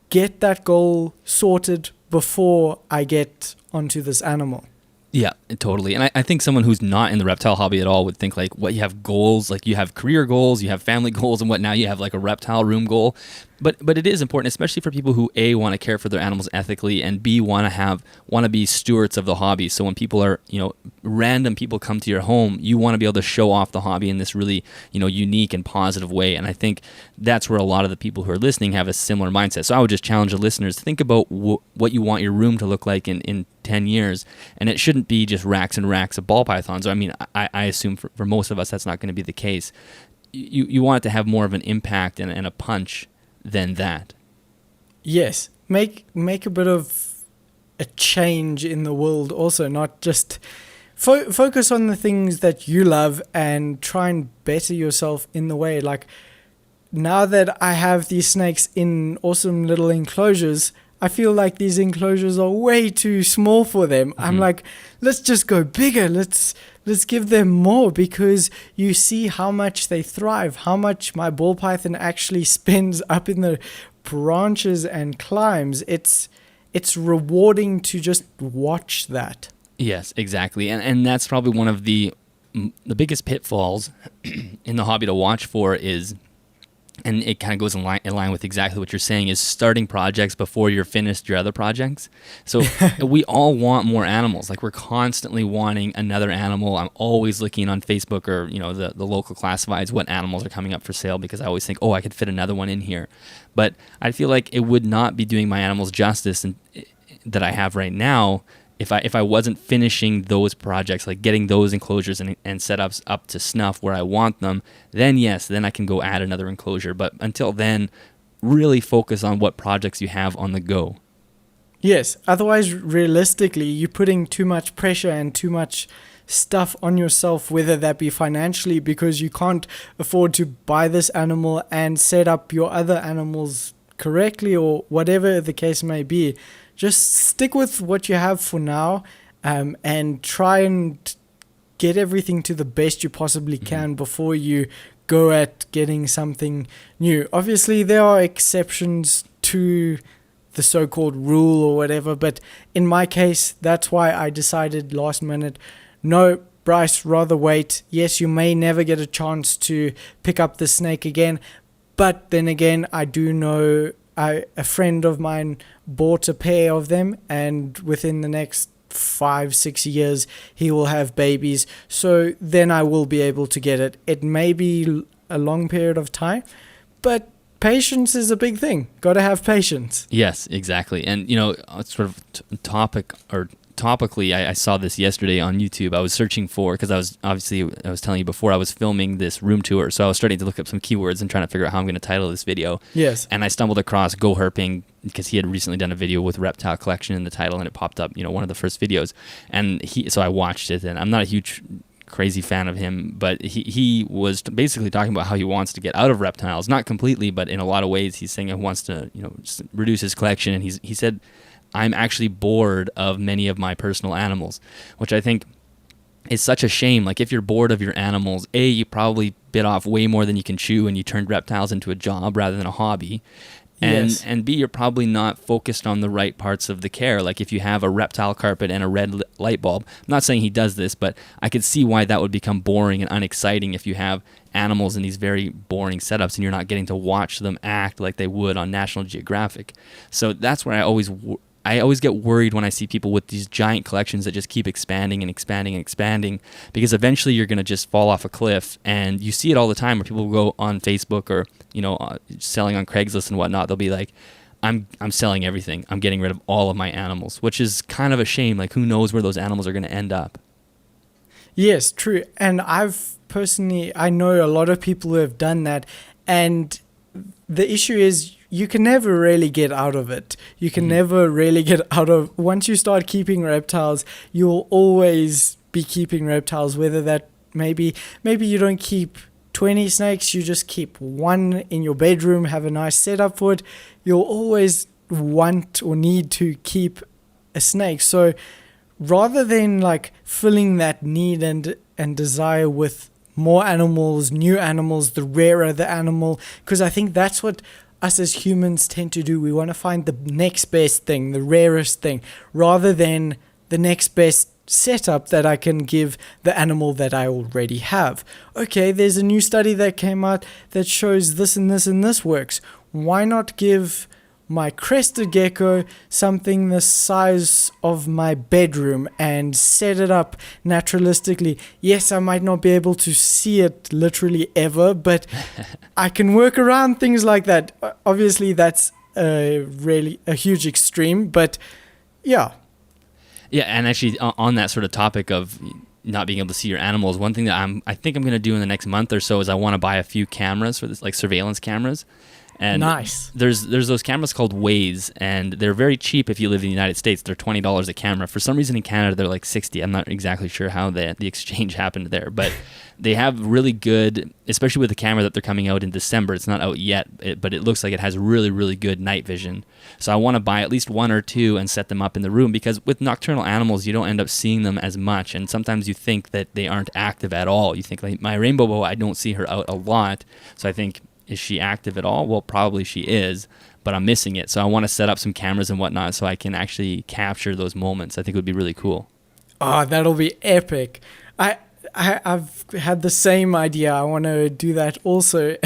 get that goal sorted before I get onto this animal. Yeah, totally. And I think someone who's not in the reptile hobby at all would think like, what, you have goals, like you have career goals, you have family goals, and what, now you have like a reptile room goal. But it is important, especially for people who A, want to care for their animals ethically, and B, want to be stewards of the hobby. So when people are, random people come to your home, you want to be able to show off the hobby in this really, unique and positive way. And I think that's where a lot of the people who are listening have a similar mindset. So I would just challenge the listeners to think about what you want your room to look like in 10 years. And it shouldn't be just racks and racks of ball pythons. I mean, I assume for most of us, that's not going to be the case. You want it to have more of an impact and a punch than that. Yes, make a bit of a change in the world also, not just focus on the things that you love and try and better yourself in the way. Like, now that I have these snakes in awesome little enclosures, I feel like these enclosures are way too small for them. Mm-hmm. I'm like, let's just go bigger. Let's give them more, because you see how much they thrive, how much my ball python actually spends up in the branches and climbs. It's rewarding to just watch that. Yes, exactly. And that's probably one of the biggest pitfalls in the hobby to watch for is, and it kind of goes in line with exactly what you're saying, is starting projects before you're finished your other projects. So we all want more animals. Like, we're constantly wanting another animal. I'm always looking on Facebook or, the local classifieds, what animals are coming up for sale, because I always think, I could fit another one in here. But I feel like it would not be doing my animals justice that I have right now if I wasn't finishing those projects, like getting those enclosures and setups up to snuff where I want them. Then yes, then I can go add another enclosure. But until then, really focus on what projects you have on the go. Yes, otherwise realistically, you're putting too much pressure and too much stuff on yourself, whether that be financially, because you can't afford to buy this animal and set up your other animals correctly, or whatever the case may be. Just stick with what you have for now, and try and get everything to the best you possibly can before you go at getting something new. Obviously, there are exceptions to the so-called rule or whatever, but in my case, that's why I decided last minute, no, Bryce, rather wait. Yes, you may never get a chance to pick up the snake again, but then again, I do know a friend of mine bought a pair of them, and within the next 5-6 years, he will have babies. So then I will be able to get it. It may be a long period of time, but patience is a big thing. Got to have patience. Yes, exactly. And, sort of topically, I saw this yesterday on YouTube. I was searching for, because I was telling you before, I was filming this room tour, so I was starting to look up some keywords and trying to figure out how I'm going to title this video. Yes. And I stumbled across Go Herping, because he had recently done a video with Reptile Collection in the title, and it popped up, one of the first videos. And so I watched it, and I'm not a huge crazy fan of him, but he was basically talking about how he wants to get out of reptiles, not completely, but in a lot of ways. He's saying he wants to, just reduce his collection, and he said, I'm actually bored of many of my personal animals, which I think is such a shame. Like, if you're bored of your animals, A, you probably bit off way more than you can chew, and you turned reptiles into a job rather than a hobby. And B, you're probably not focused on the right parts of the care. Like, if you have a reptile carpet and a red light bulb, I'm not saying he does this, but I could see why that would become boring and unexciting if you have animals in these very boring setups and you're not getting to watch them act like they would on National Geographic. So that's where I always get worried when I see people with these giant collections that just keep expanding and expanding and expanding, because eventually you're going to just fall off a cliff. And you see it all the time where people will go on Facebook or, selling on Craigslist and whatnot. They'll be like, I'm selling everything. I'm getting rid of all of my animals, which is kind of a shame. Like, who knows where those animals are going to end up? Yes, true. And I know a lot of people who have done that. And the issue is, you can never really get out of it. You can never really get out of... Once you start keeping reptiles, you'll always be keeping reptiles, whether that maybe you don't keep 20 snakes, you just keep one in your bedroom, have a nice setup for it. You'll always want or need to keep a snake. So rather than like filling that need and desire with more animals, new animals, the rarer the animal, because I think that's what us as humans tend to do. We want to find the next best thing, the rarest thing, rather than the next best setup that I can give the animal that I already have. Okay, there's a new study that came out that shows this and this and this works. Why not give my crested gecko something the size of my bedroom and set it up naturalistically? Yes, I might not be able to see it literally ever, but I can work around things like that. Obviously, that's really a huge extreme, but yeah. Yeah, and actually on that sort of topic of not being able to see your animals, one thing that I think I'm going to do in the next month or so is I want to buy a few cameras for this, like surveillance cameras. And nice. There's those cameras called Waze, and they're very cheap if you live in the United States. They're $20 a camera. For some reason in Canada, they're like $60. I'm not exactly sure how the exchange happened there, but they have really good, especially with the camera that they're coming out in December. It's not out yet, but it looks like it has really, really good night vision. So I want to buy at least one or two and set them up in the room, because with nocturnal animals, you don't end up seeing them as much, and sometimes you think that they aren't active at all. You think, like, my rainbow boa, I don't see her out a lot, so I think, is she active at all? Well, probably she is, but I'm missing it. So I want to set up some cameras and whatnot so I can actually capture those moments. I think it would be really cool. Oh, that'll be epic. I've had the same idea. I want to do that also.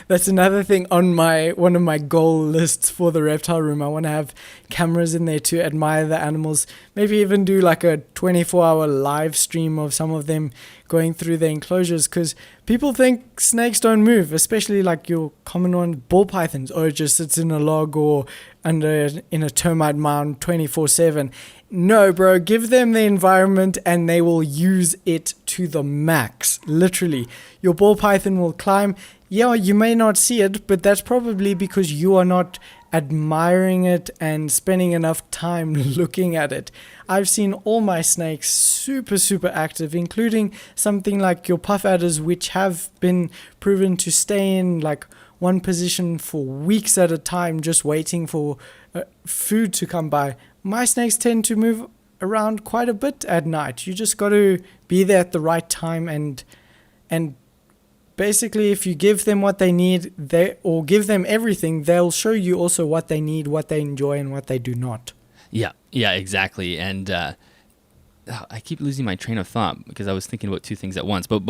That's another thing on one of my goal lists for the reptile room. I want to have cameras in there to admire the animals. Maybe even do like a 24-hour live stream of some of them going through the enclosures, because people think snakes don't move, especially like your common one, ball pythons. Or it just sits in a log or in a termite mound 24/7. No, bro, give them the environment and they will use it to the max. Literally, your ball python will climb. Yeah, you may not see it, but that's probably because you are not admiring it and spending enough time looking at it. I've seen all my snakes super, super active, including something like your puff adders, which have been proven to stay in like one position for weeks at a time, just waiting for food to come by. My snakes tend to move around quite a bit at night. You just got to be there at the right time, and basically if you give them what they need, or give them everything, they'll show you also what they need, what they enjoy, and what they do not. Yeah, exactly. And I keep losing my train of thought because I was thinking about two things at once. But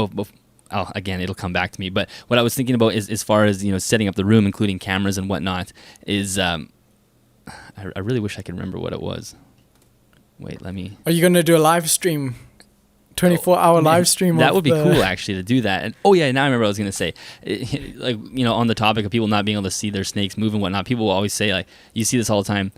again, it'll come back to me. But what I was thinking about is, as far as setting up the room, including cameras and whatnot, is I really wish I could remember what it was. Wait, let me. Are you going to do a live stream? 24-hour live stream? That would be cool, actually, to do that. And now I remember what I was going to say. Like, on the topic of people not being able to see their snakes move and whatnot, people will always say, like, you see this all the time,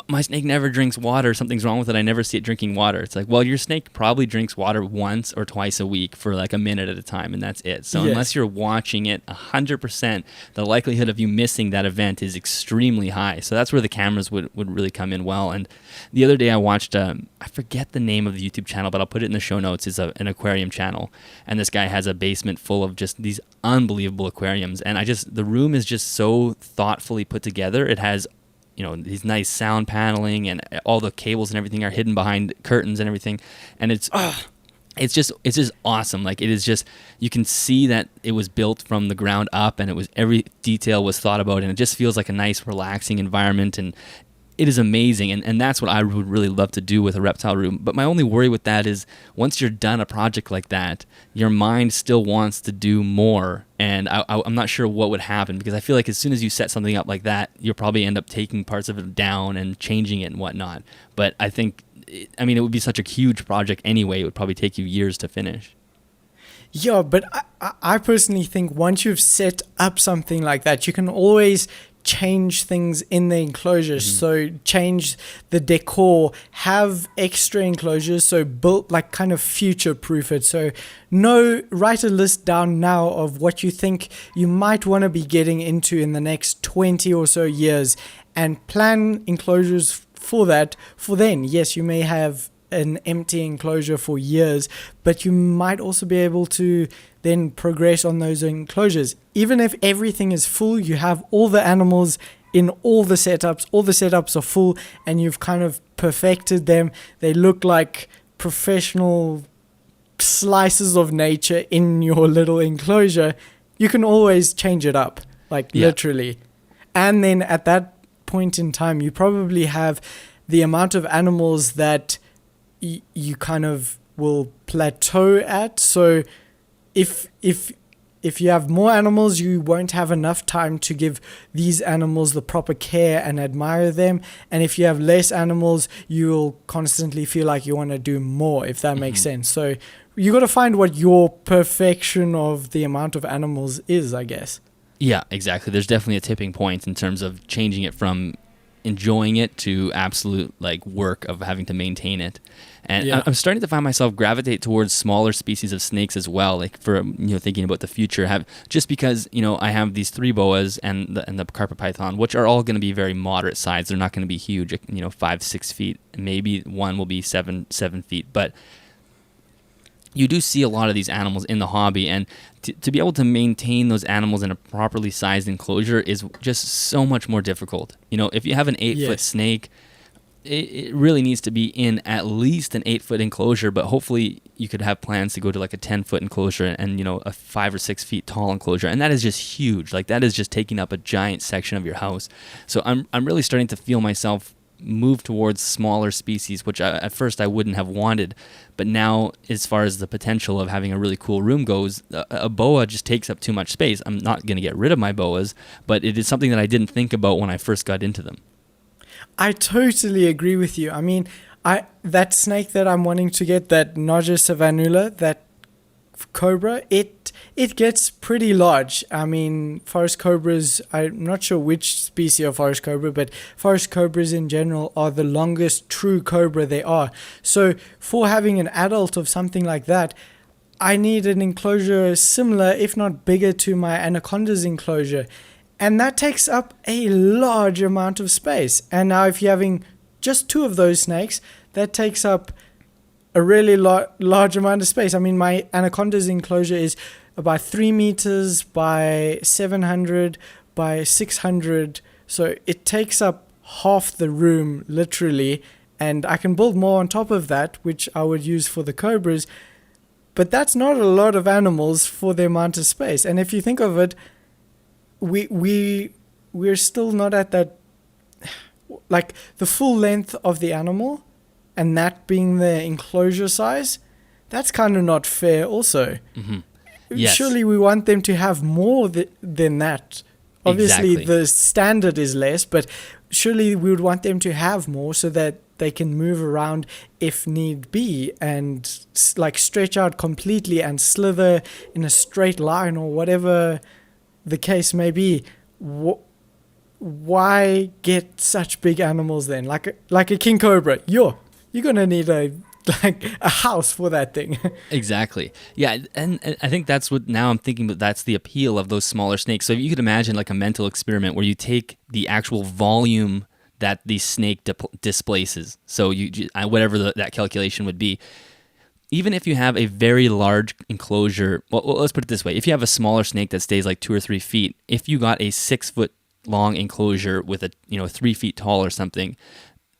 my snake never drinks water, something's wrong with it, I never see it drinking water. It's like, well, your snake probably drinks water once or twice a week for like a minute at a time, and that's it. So unless you're watching it 100%, the likelihood of you missing that event is extremely high. So that's where the cameras would really come in well. And the other day I watched, I forget the name of the YouTube channel, but I'll put it in the show notes, is an aquarium channel. And this guy has a basement full of just these unbelievable aquariums. And the room is just so thoughtfully put together. It has these nice sound paneling, and all the cables and everything are hidden behind curtains and everything. And it's just awesome. Like, it is just, you can see that it was built from the ground up, and every detail was thought about, and it just feels like a nice, relaxing environment. And it is amazing, and that's what I would really love to do with a reptile room. But my only worry with that is, once you're done a project like that, your mind still wants to do more, and I'm not sure what would happen, because I feel like as soon as you set something up like that, you'll probably end up taking parts of it down and changing it and whatnot. But I think, it would be such a huge project anyway, it would probably take you years to finish. Yeah, but I personally think once you've set up something like that, you can always change things in the enclosures. So change the decor, have extra enclosures, so build, like, kind of future proof it. So write a list down now of what you think you might want to be getting into in the next 20 or so years, and plan enclosures for that. For then, yes, you may have an empty enclosure for years, but you might also be able to then progress on those enclosures. Even if everything is full, you have all the animals in all the setups are full, and you've kind of perfected them. They look like professional slices of nature in your little enclosure. You can always change it up, literally. And then at that point in time, you probably have the amount of animals that you kind of will plateau at. So if you have more animals, you won't have enough time to give these animals the proper care and admire them. And if you have less animals, you'll constantly feel like you want to do more, if that makes sense. So you got to find what your perfection of the amount of animals is, I guess. Yeah, exactly. There's definitely a tipping point in terms of changing it from enjoying it to absolute like work of having to maintain it. And I'm starting to find myself gravitate towards smaller species of snakes as well, like for thinking about the future, just because I have these 3 boas and the carpet python, which are all going to be very moderate size. They're not going to be huge, 5-6 feet. Maybe one will be 7 feet, but you do see a lot of these animals in the hobby, and to be able to maintain those animals in a properly sized enclosure is just so much more difficult. If you have an 8-foot snake, it really needs to be in at least an 8-foot enclosure, but hopefully you could have plans to go to like a 10-foot enclosure and a 5 or 6 feet tall enclosure, and that is just huge. Like that is just taking up a giant section of your house. So I'm really starting to feel myself move towards smaller species, which at first I wouldn't have wanted, but now as far as the potential of having a really cool room goes, a boa just takes up too much space. I'm not going to get rid of my boas, but it is something that I didn't think about when I first got into them. I totally agree with you. I mean, that snake that I'm wanting to get, that Noja savanula, that cobra, it gets pretty large. I mean, forest cobras, I'm not sure which species of forest cobra, but forest cobras in general are the longest true cobra they are. So for having an adult of something like that, I need an enclosure similar, if not bigger, to my anaconda's enclosure. And that takes up a large amount of space. And now if you're having just 2 of those snakes, that takes up a really large amount of space. I mean, my anaconda's enclosure is about 3 meters by 700 by 600. So it takes up half the room, literally. And I can build more on top of that, which I would use for the cobras. But that's not a lot of animals for the amount of space. And if you think of it, we're still not at that, like the full length of the animal, and that being the enclosure size. That's kind of not fair also. Yes. Surely we want them to have more than that. Obviously the standard is less, but surely we would want them to have more so that they can move around if need be, and like stretch out completely and slither in a straight line or whatever the case may be. Why get such big animals then? Like a king cobra, you're gonna need a house for that thing. Exactly. Yeah, and I think that's what now I'm thinking, but that's the appeal of those smaller snakes. So if you could imagine like a mental experiment where you take the actual volume that the snake displaces, so whatever that calculation would be. Even if you have a very large enclosure, well, let's put it this way. If you have a smaller snake that stays like 2 or 3 feet, if you got a 6-foot long enclosure with a 3 feet tall or something,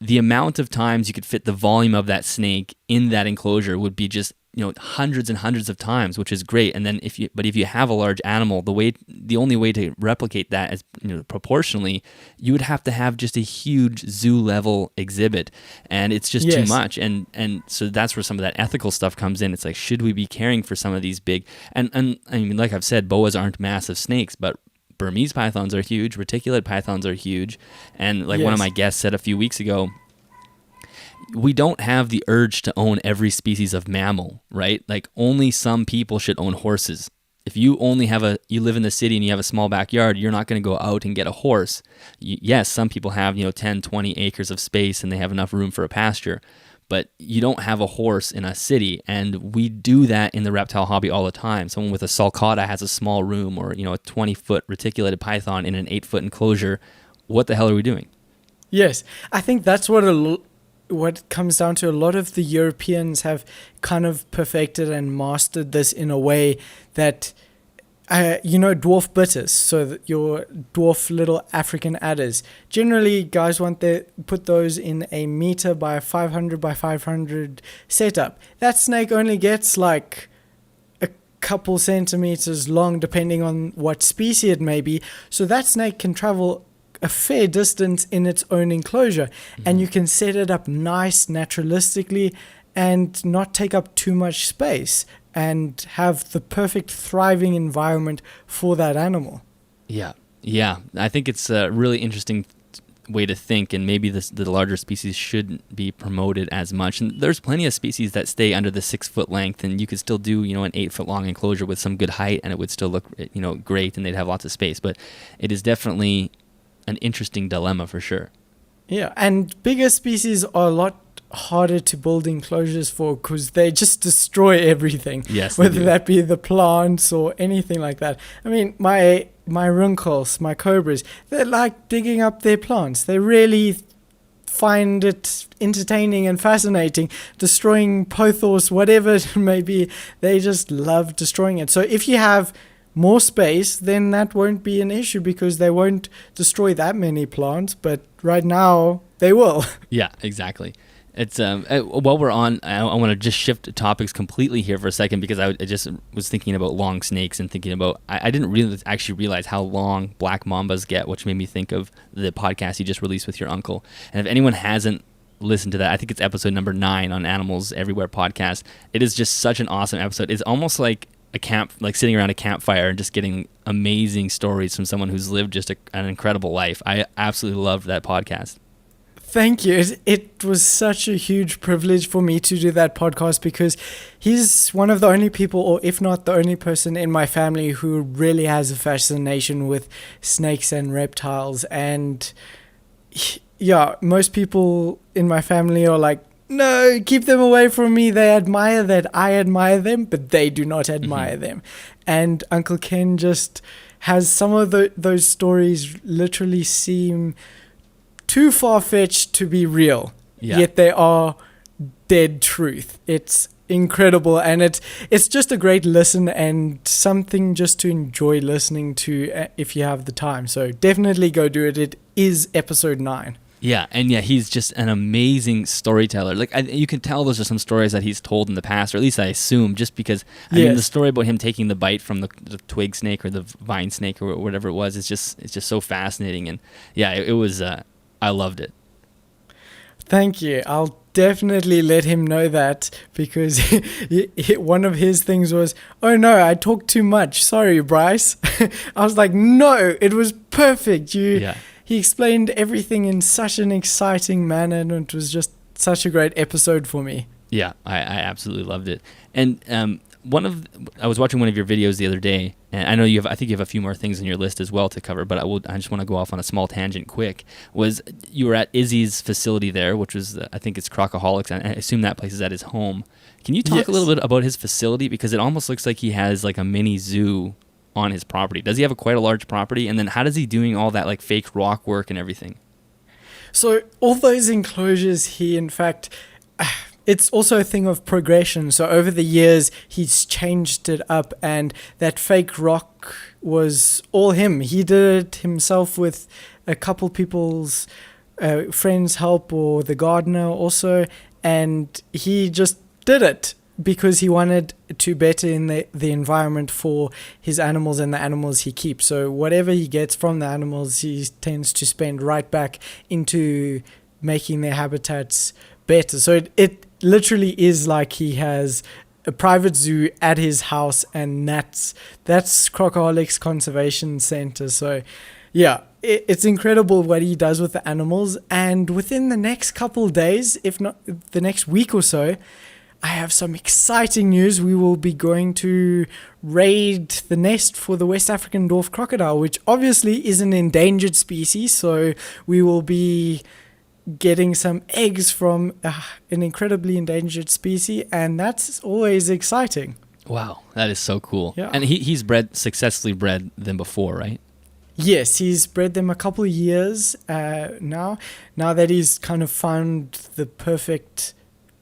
the amount of times you could fit the volume of that snake in that enclosure would be just hundreds and hundreds of times, which is great. And then if you have a large animal, the only way to replicate that is proportionally, you would have to have just a huge zoo level exhibit, and it's just too much. And so that's where some of that ethical stuff comes in. It's like, should we be caring for some of these big and I mean, like I've said, boas aren't massive snakes, but Burmese pythons are huge, reticulate pythons are huge, and like one of my guests said a few weeks ago, we don't have the urge to own every species of mammal, right? Like only some people should own horses. If you only you live in the city and you have a small backyard, you're not going to go out and get a horse. Yes, some people have 10, 20 acres of space and they have enough room for a pasture, but you don't have a horse in a city, and we do that in the reptile hobby all the time. Someone with a sulcata has a small room, or a 20-foot reticulated python in an 8-foot enclosure. What the hell are we doing? Yes, I think that's what comes down to. A lot of the Europeans have kind of perfected and mastered this in a way that, dwarf bitters, so your dwarf little African adders. Generally, guys put those in a meter by 500 by 500 setup. That snake only gets like a couple centimeters long, depending on what species it may be. So that snake can travel a fair distance in its own enclosure, and you can set it up nice naturalistically and not take up too much space and have the perfect thriving environment for that animal. Yeah. I think it's a really interesting way to think, and maybe the larger species shouldn't be promoted as much. And there's plenty of species that stay under the 6 foot length, and you could still do, an 8 foot long enclosure with some good height, and it would still look, great, and they'd have lots of space. But it is definitely an interesting dilemma for sure. Yeah, and bigger species are a lot harder to build enclosures for because they just destroy everything. Yes, whether that be the plants or anything like that. I mean, my runcles, my cobras, they're like digging up their plants. They really find it entertaining and fascinating, destroying pothos, whatever it may be. They just love destroying it. So if you have more space, then that won't be an issue because they won't destroy that many plants. But right now, they will. Yeah, exactly. It's while we're on, I want to just shift topics completely here for a second because I just was thinking about long snakes and thinking about I didn't really actually realize how long black mambas get, which made me think of the podcast you just released with your uncle. And if anyone hasn't listened to that, I think it's episode number 9 on Animals Everywhere podcast. It is just such an awesome episode. It's almost like like sitting around a campfire and just getting amazing stories from someone who's lived just an incredible life. I absolutely loved that podcast. Thank you. It was such a huge privilege for me to do that podcast because he's one of the only people, or if not the only person in my family who really has a fascination with snakes and reptiles. And yeah, most people in my family are like, no, keep them away from me. They admire that I admire them, but they do not admire them. And Uncle Ken just has some of those stories literally seem too far-fetched to be real, yet they are dead truth. It's incredible, and it's just a great listen and something just to enjoy listening to if you have the time. So definitely go do it. It is episode 9. Yeah, and he's just an amazing storyteller. Like you can tell those are some stories that he's told in the past, or at least I assume, just because I mean the story about him taking the bite from the twig snake or the vine snake or whatever it was, it's just so fascinating. And it was. I loved it. Thank you. I'll definitely let him know that because one of his things was, oh no, I talked too much. Sorry, Bryce. I was like, no, it was perfect. He explained everything in such an exciting manner, and it was just such a great episode for me. Yeah, I absolutely loved it. And I was watching one of your videos the other day, and I know I think you have a few more things on your list as well to cover, but I just want to go off on a small tangent quick. You were at Izzy's facility there, which was, I think it's Crocoholics, and I assume that place is at his home. Can you talk a little bit about his facility? Because it almost looks like he has like a mini zoo on his property. Does he have quite a large property? And then how does he doing all that like fake rock work and everything? So all those enclosures, he in fact... It's also a thing of progression. So over the years, he's changed it up, and that fake rock was all him. He did it himself with a couple people's friends' help, or the gardener also, and he just did it because he wanted to better in the environment for his animals and the animals he keeps. So whatever he gets from the animals, he tends to spend right back into making their habitats better. So it literally is like he has a private zoo at his house, and that's Crocoholic's Conservation Center. So it's incredible what he does with the animals. And within the next couple days, if not the next week or so, I have some exciting news. We will be going to raid the nest for the West African dwarf crocodile, which obviously is an endangered species. So we will be getting some eggs from an incredibly endangered species, and that's always exciting. Wow, that is so cool. Yeah. And he's successfully bred them before, right? Yes, he's bred them a couple of years now that he's kind of found the perfect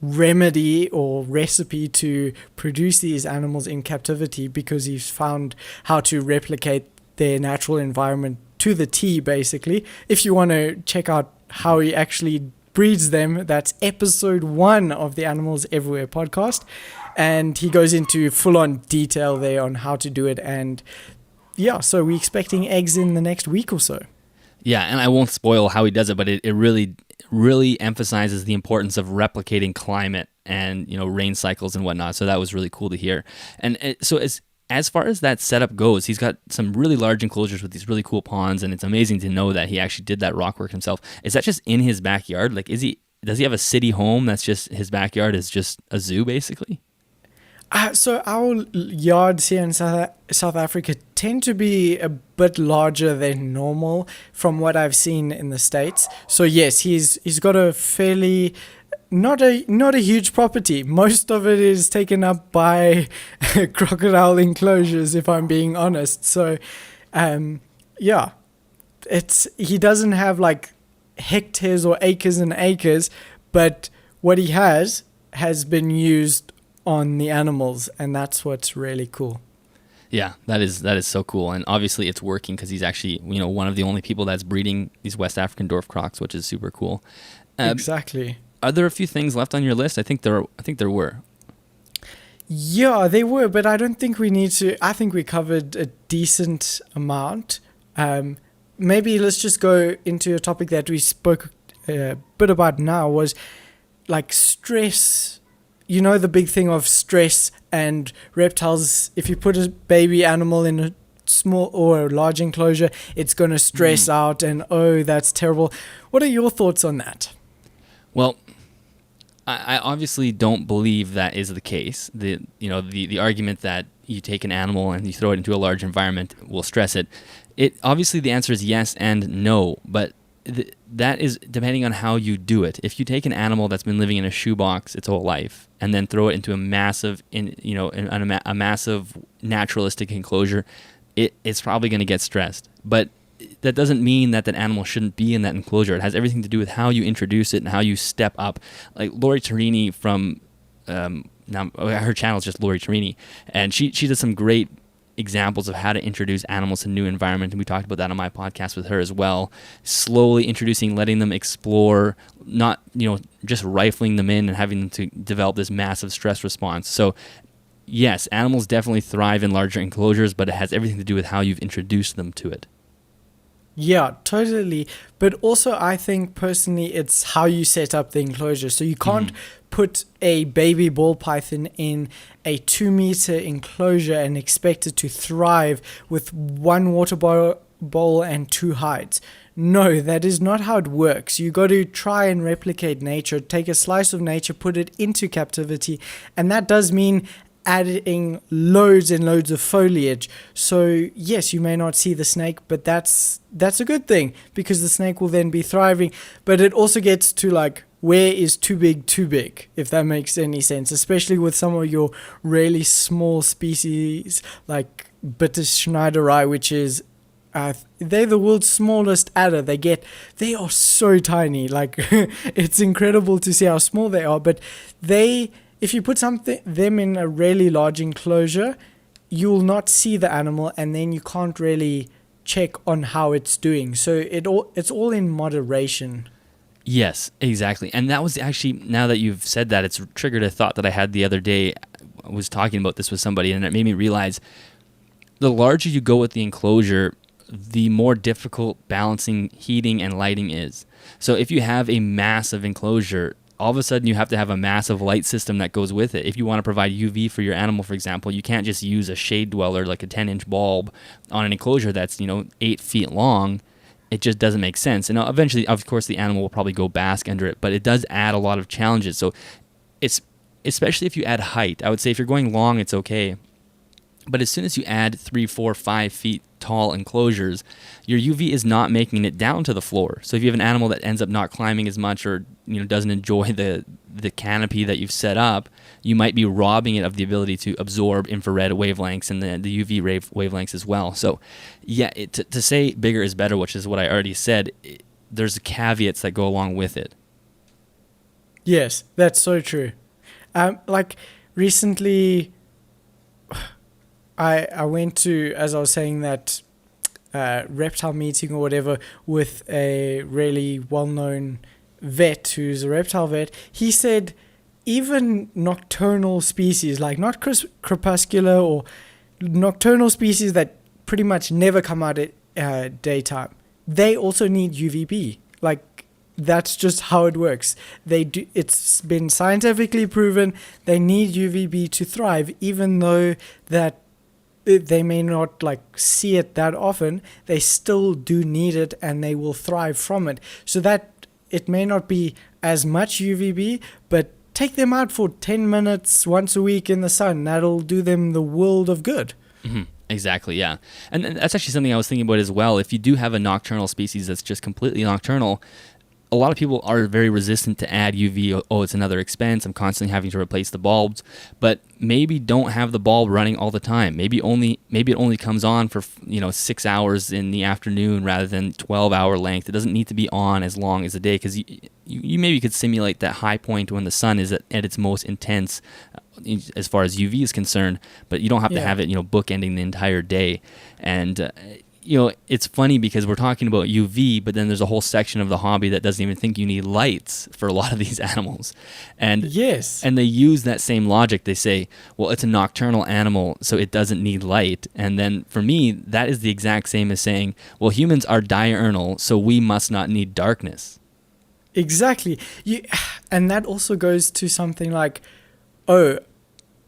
remedy or recipe to produce these animals in captivity, because he's found how to replicate their natural environment to the T, basically. If you want to check out how he actually breeds them, that's episode 1 of the Animals Everywhere podcast, and he goes into full-on detail there on how to do it. And so we're expecting eggs in the next week or so. Yeah, and I won't spoil how he does it, but it really, really emphasizes the importance of replicating climate and rain cycles and whatnot. So that was really cool to hear. And so as far as that setup goes, he's got some really large enclosures with these really cool ponds, and it's amazing to know that he actually did that rock work himself. Is that just in his backyard? Like, does he have a city home that's just his backyard is just a zoo basically? So our yards here in South Africa tend to be a bit larger than normal from what I've seen in the States. So yes, he's got a fairly not a huge property. Most of it is taken up by crocodile enclosures, if I'm being honest. So yeah, he doesn't have like hectares or acres and acres, but what he has been used on the animals, and that's what's really cool. Yeah, that is so cool, and obviously it's working because he's actually one of the only people that's breeding these West African dwarf crocs, which is super cool. Exactly. Are there a few things left on your list? I think there were. Yeah, they were, but I don't think we need to. I think we covered a decent amount. Maybe let's just go into a topic that we spoke a bit about now, was like stress. The big thing of stress and reptiles. If you put a baby animal in a small or a large enclosure, it's going to stress out, and that's terrible. What are your thoughts on that? Well, I obviously don't believe that is the case. The argument that you take an animal and you throw it into a large environment will stress it. Obviously the answer is yes and no, but that is depending on how you do it. If you take an animal that's been living in a shoebox its whole life and then throw it into a massive, a massive naturalistic enclosure, it's probably going to get stressed. But that doesn't mean that animal shouldn't be in that enclosure. It has everything to do with how you introduce it and how you step up. Like Lori Tarini from now her channel is just Lori Tarini, and she does some great examples of how to introduce animals to new environment, and we talked about that on my podcast with her as well. Slowly introducing, letting them explore, not just rifling them in and having them to develop this massive stress response. So yes, animals definitely thrive in larger enclosures, but it has everything to do with how you've introduced them to it. Yeah, totally. But also I think personally it's how you set up the enclosure. So you can't put a baby ball python in a 2-meter enclosure and expect it to thrive with one water bowl and 2 hides. No, that is not how it works. You got to try and replicate nature, take a slice of nature, put it into captivity, and that does mean adding loads and loads of foliage. So yes, you may not see the snake, but that's a good thing, because the snake will then be thriving. But it also gets to like, where is too big, if that makes any sense, especially with some of your really small species like Bitter Schneideri, which is they're the world's smallest adder. They are so tiny, like it's incredible to see how small they are. But if you put them in a really large enclosure, you'll not see the animal, and then you can't really check on how it's doing. So it's all in moderation. Yes, exactly. And that was actually, now that you've said that, it's triggered a thought that I had the other day. I was talking about this with somebody, and it made me realize the larger you go with the enclosure, the more difficult balancing heating and lighting is. So if you have a massive enclosure, all of a sudden you have to have a massive light system that goes with it. If you want to provide UV for your animal, for example, you can't just use a shade dweller like a 10-inch bulb on an enclosure that's 8 feet long. It just doesn't make sense. And eventually, of course, the animal will probably go bask under it, but it does add a lot of challenges. So it's, especially if you add height, I would say if you're going long, it's okay. But as soon as you add 3, 4, 5 feet tall enclosures, your UV is not making it down to the floor. So if you have an animal that ends up not climbing as much, or doesn't enjoy the canopy that you've set up, you might be robbing it of the ability to absorb infrared wavelengths and the UV wavelengths as well. So yeah, to say bigger is better, which is what I already said, there's caveats that go along with it. Yes, that's so true. Like recently, I went to, as I was saying, that reptile meeting or whatever with a really well-known vet who's a reptile vet. He said even nocturnal species, like not crepuscular or nocturnal species that pretty much never come out at daytime, they also need UVB. Like, that's just how it works. They do. It's been scientifically proven they need UVB to thrive, even though that they may not like see it that often. They still do need it, and they will thrive from it. So that it may not be as much UVB, but take them out for 10 minutes once a week in the sun. That'll do them the world of good. Mm-hmm. Exactly, yeah. And that's actually something I was thinking about as well. If you do have a nocturnal species that's just completely nocturnal, a lot of people are very resistant to add UV. Oh, it's another expense. I'm constantly having to replace the bulbs. But maybe don't have the bulb running all the time. Maybe it only comes on for 6 hours in the afternoon rather than 12-hour length. It doesn't need to be on as long as a day, because you maybe could simulate that high point when the sun is at its most intense as far as UV is concerned. But you don't have to have it bookending the entire day. And it's funny because we're talking about UV, but then there's a whole section of the hobby that doesn't even think you need lights for a lot of these animals. And yes, and they use that same logic. They say, well, it's a nocturnal animal, so it doesn't need light. And then for me, that is the exact same as saying, well, humans are diurnal, so we must not need darkness. Exactly. And that also goes to something like, oh,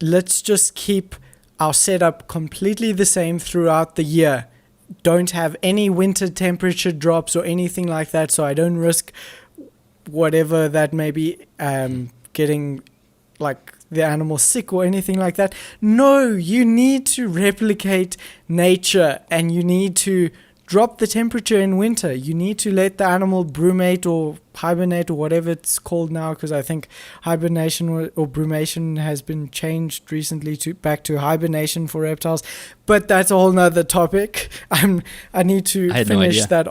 let's just keep our setup completely the same throughout the year. Don't have any winter temperature drops or anything like that, so I don't risk whatever that may be, getting like the animal sick or anything like that. No, you need to replicate nature, and you need to drop the temperature in winter. You need to let the animal brumate or hibernate or whatever it's called now, because I think hibernation or brumation has been changed recently to back to hibernation for reptiles. But that's a whole nother topic. I need to finish that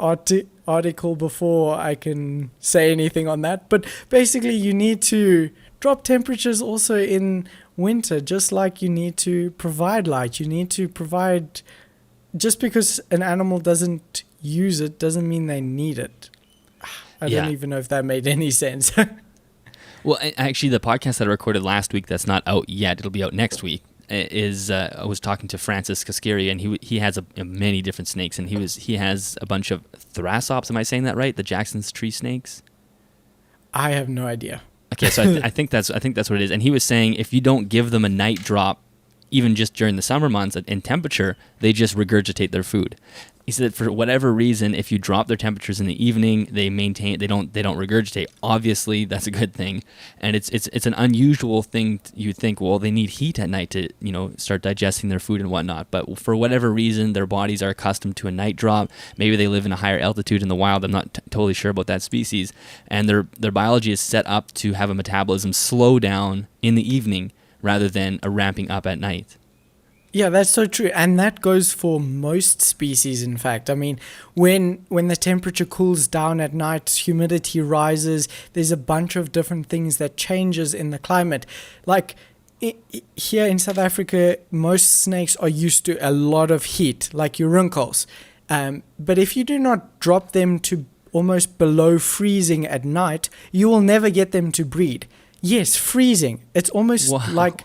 article before I can say anything on that. But basically, you need to drop temperatures also in winter, just like you need to provide light. You need to provide. Just because an animal doesn't use it doesn't mean they need it. I don't even know if that made any sense. Well, actually, the podcast that I recorded last week that's not out yet, it'll be out next week, is I was talking to Francis Cascari, and he has many different snakes, and he has a bunch of thrassops. Am I saying that right? The Jackson's tree snakes? I have no idea. Okay, so I think that's what it is. And he was saying if you don't give them a night drop, even just during the summer months in temperature, they just regurgitate their food. He said for whatever reason, if you drop their temperatures in the evening, they don't regurgitate. Obviously, that's a good thing, and it's an unusual thing. You'd think, well, they need heat at night to start digesting their food and whatnot. But for whatever reason, their bodies are accustomed to a night drop. Maybe they live in a higher altitude in the wild. I'm not totally sure about that species, and their biology is set up to have a metabolism slow down in the evening rather than a ramping up at night. Yeah, that's so true. And that goes for most species, in fact. I mean, when the temperature cools down at night, humidity rises, there's a bunch of different things that changes in the climate. Like here in South Africa, most snakes are used to a lot of heat, like uruncles. But if you do not drop them to almost below freezing at night, you will never get them to breed. Yes, freezing. It's almost like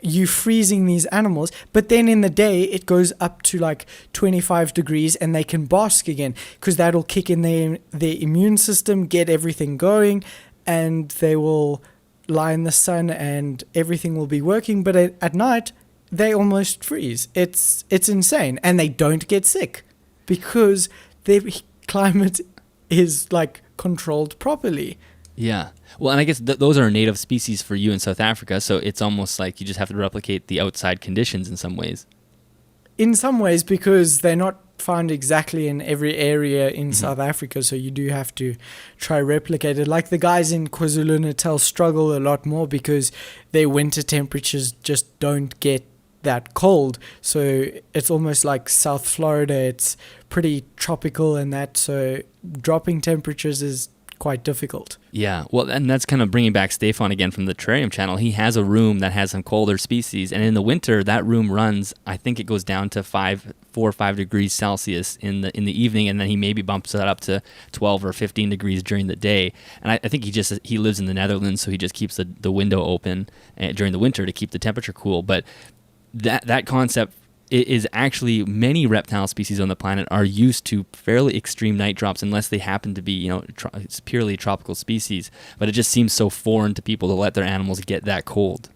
you freezing these animals, but then in the day it goes up to like 25 degrees and they can bask again, because that'll kick in their immune system, get everything going, and they will lie in the sun and everything will be working. But at night they almost freeze. It's insane, and they don't get sick because their climate is like controlled properly. Yeah. Well, and I guess those are native species for you in South Africa, so it's almost like you just have to replicate the outside conditions in some ways. In some ways, because they're not found exactly in every area in South Africa, so you do have to try replicate it. Like the guys in KwaZulu-Natal struggle a lot more because their winter temperatures just don't get that cold. So it's almost like South Florida. It's pretty tropical and that, so dropping temperatures is quite difficult. Yeah, well, and that's kind of bringing back Stefan again from the Terrarium channel. He has a room that has some colder species, and in the winter that room runs, I think it goes down to 4 or 5 degrees Celsius in the evening, and then he maybe bumps that up to 12 or 15 degrees during the day. And I think he lives in the Netherlands, so he just keeps the window open during the winter to keep the temperature cool. But that concept it is actually many reptile species on the planet are used to fairly extreme night drops unless they happen to be, it's purely a tropical species. But it just seems so foreign to people to let their animals get that cold.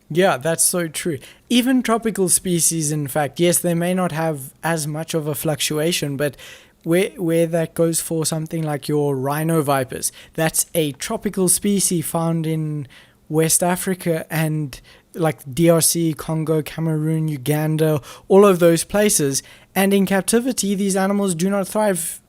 Yeah, that's so true. Even tropical species, in fact, yes, they may not have as much of a fluctuation, but where that goes for something like your rhino vipers, that's a tropical species found in West Africa and like DRC, Congo, Cameroon, Uganda, all of those places. And in captivity, these animals do not thrive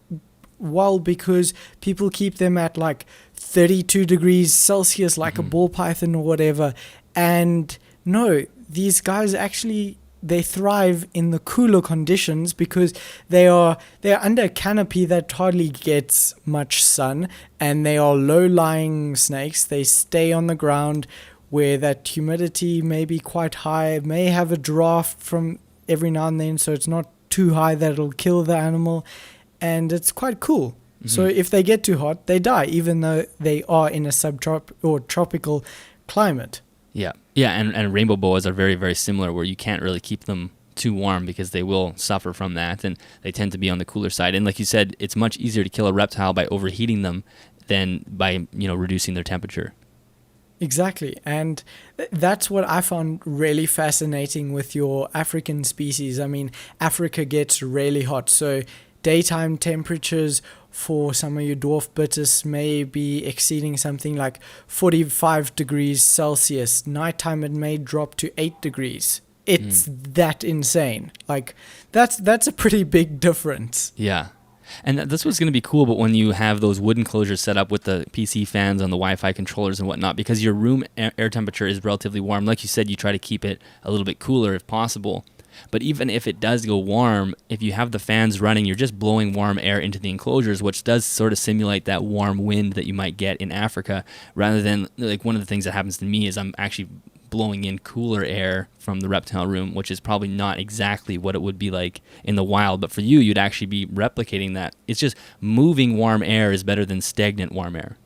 well because people keep them at like 32 degrees Celsius, like a ball python or whatever. And no, these guys actually, they thrive in the cooler conditions because they're under a canopy that hardly gets much sun, and they are low-lying snakes. They stay on the ground where that humidity may be quite high, may have a draft from every now and then, so it's not too high that it'll kill the animal, and it's quite cool. So if they get too hot, they die, even though they are in a or tropical climate. Yeah, and rainbow boas are very, very similar, where you can't really keep them too warm because they will suffer from that, and they tend to be on the cooler side. And like you said, it's much easier to kill a reptile by overheating them than by reducing their temperature. Exactly, and that's what I found really fascinating with your African species. I mean, Africa gets really hot, so daytime temperatures for some of your dwarf bittus may be exceeding something like 45 degrees Celsius. Nighttime it may drop to 8 degrees. It's that insane. Like, that's a pretty big difference. Yeah. And this was going to be cool, but when you have those wood enclosures set up with the PC fans on the Wi-Fi controllers and whatnot, because your room air temperature is relatively warm, like you said, you try to keep it a little bit cooler if possible. But even if it does go warm, if you have the fans running, you're just blowing warm air into the enclosures, which does sort of simulate that warm wind that you might get in Africa, rather than, like, one of the things that happens to me is I'm actually blowing in cooler air from the reptile room, which is probably not exactly what it would be like in the wild. But for you, you'd actually be replicating that. It's just moving warm air is better than stagnant warm air.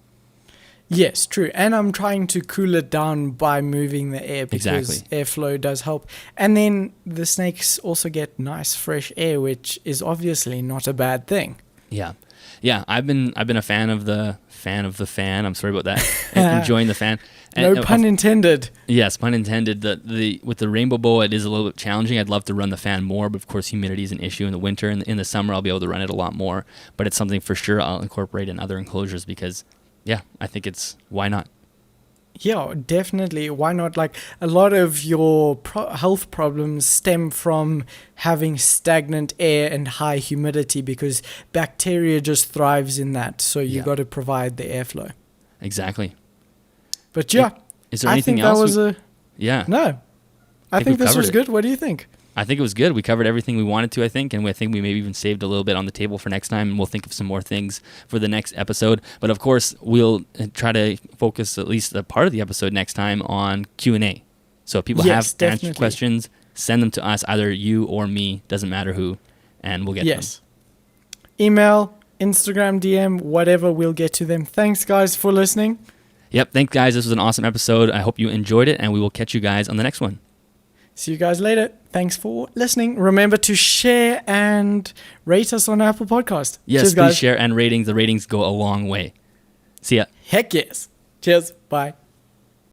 Yes, true. And I'm trying to cool it down by moving the air because airflow does help. And then the snakes also get nice fresh air, which is obviously not a bad thing. Yeah. Yeah, I've been a fan of the fan. I'm sorry about that. Enjoying the fan. And no pun intended. Yes, pun intended. With the rainbow boa, it is a little bit challenging. I'd love to run the fan more, but of course humidity is an issue in the winter. In the summer, I'll be able to run it a lot more. But it's something for sure I'll incorporate in other enclosures because, yeah, I think why not? Yeah, definitely. Why not? Like, a lot of your health problems stem from having stagnant air and high humidity because bacteria just thrives in that. So you got to provide the airflow. Exactly. But yeah, is there anything else? No, I think this was good. What do you think? I think it was good. We covered everything we wanted to, I think, and I think we maybe even saved a little bit on the table for next time, and we'll think of some more things for the next episode. But of course, we'll try to focus at least a part of the episode next time on Q&A. So if people have answered questions, send them to us, either you or me, doesn't matter who, and we'll get them. Email, Instagram, DM, whatever, we'll get to them. Thanks, guys, for listening. Yep, thanks, guys. This was an awesome episode. I hope you enjoyed it, and we will catch you guys on the next one. See you guys later. Thanks for listening. Remember to share and rate us on Apple Podcast. Yes, cheers, please guys. Share and ratings. The ratings go a long way. See ya. Heck yes. Cheers. Bye.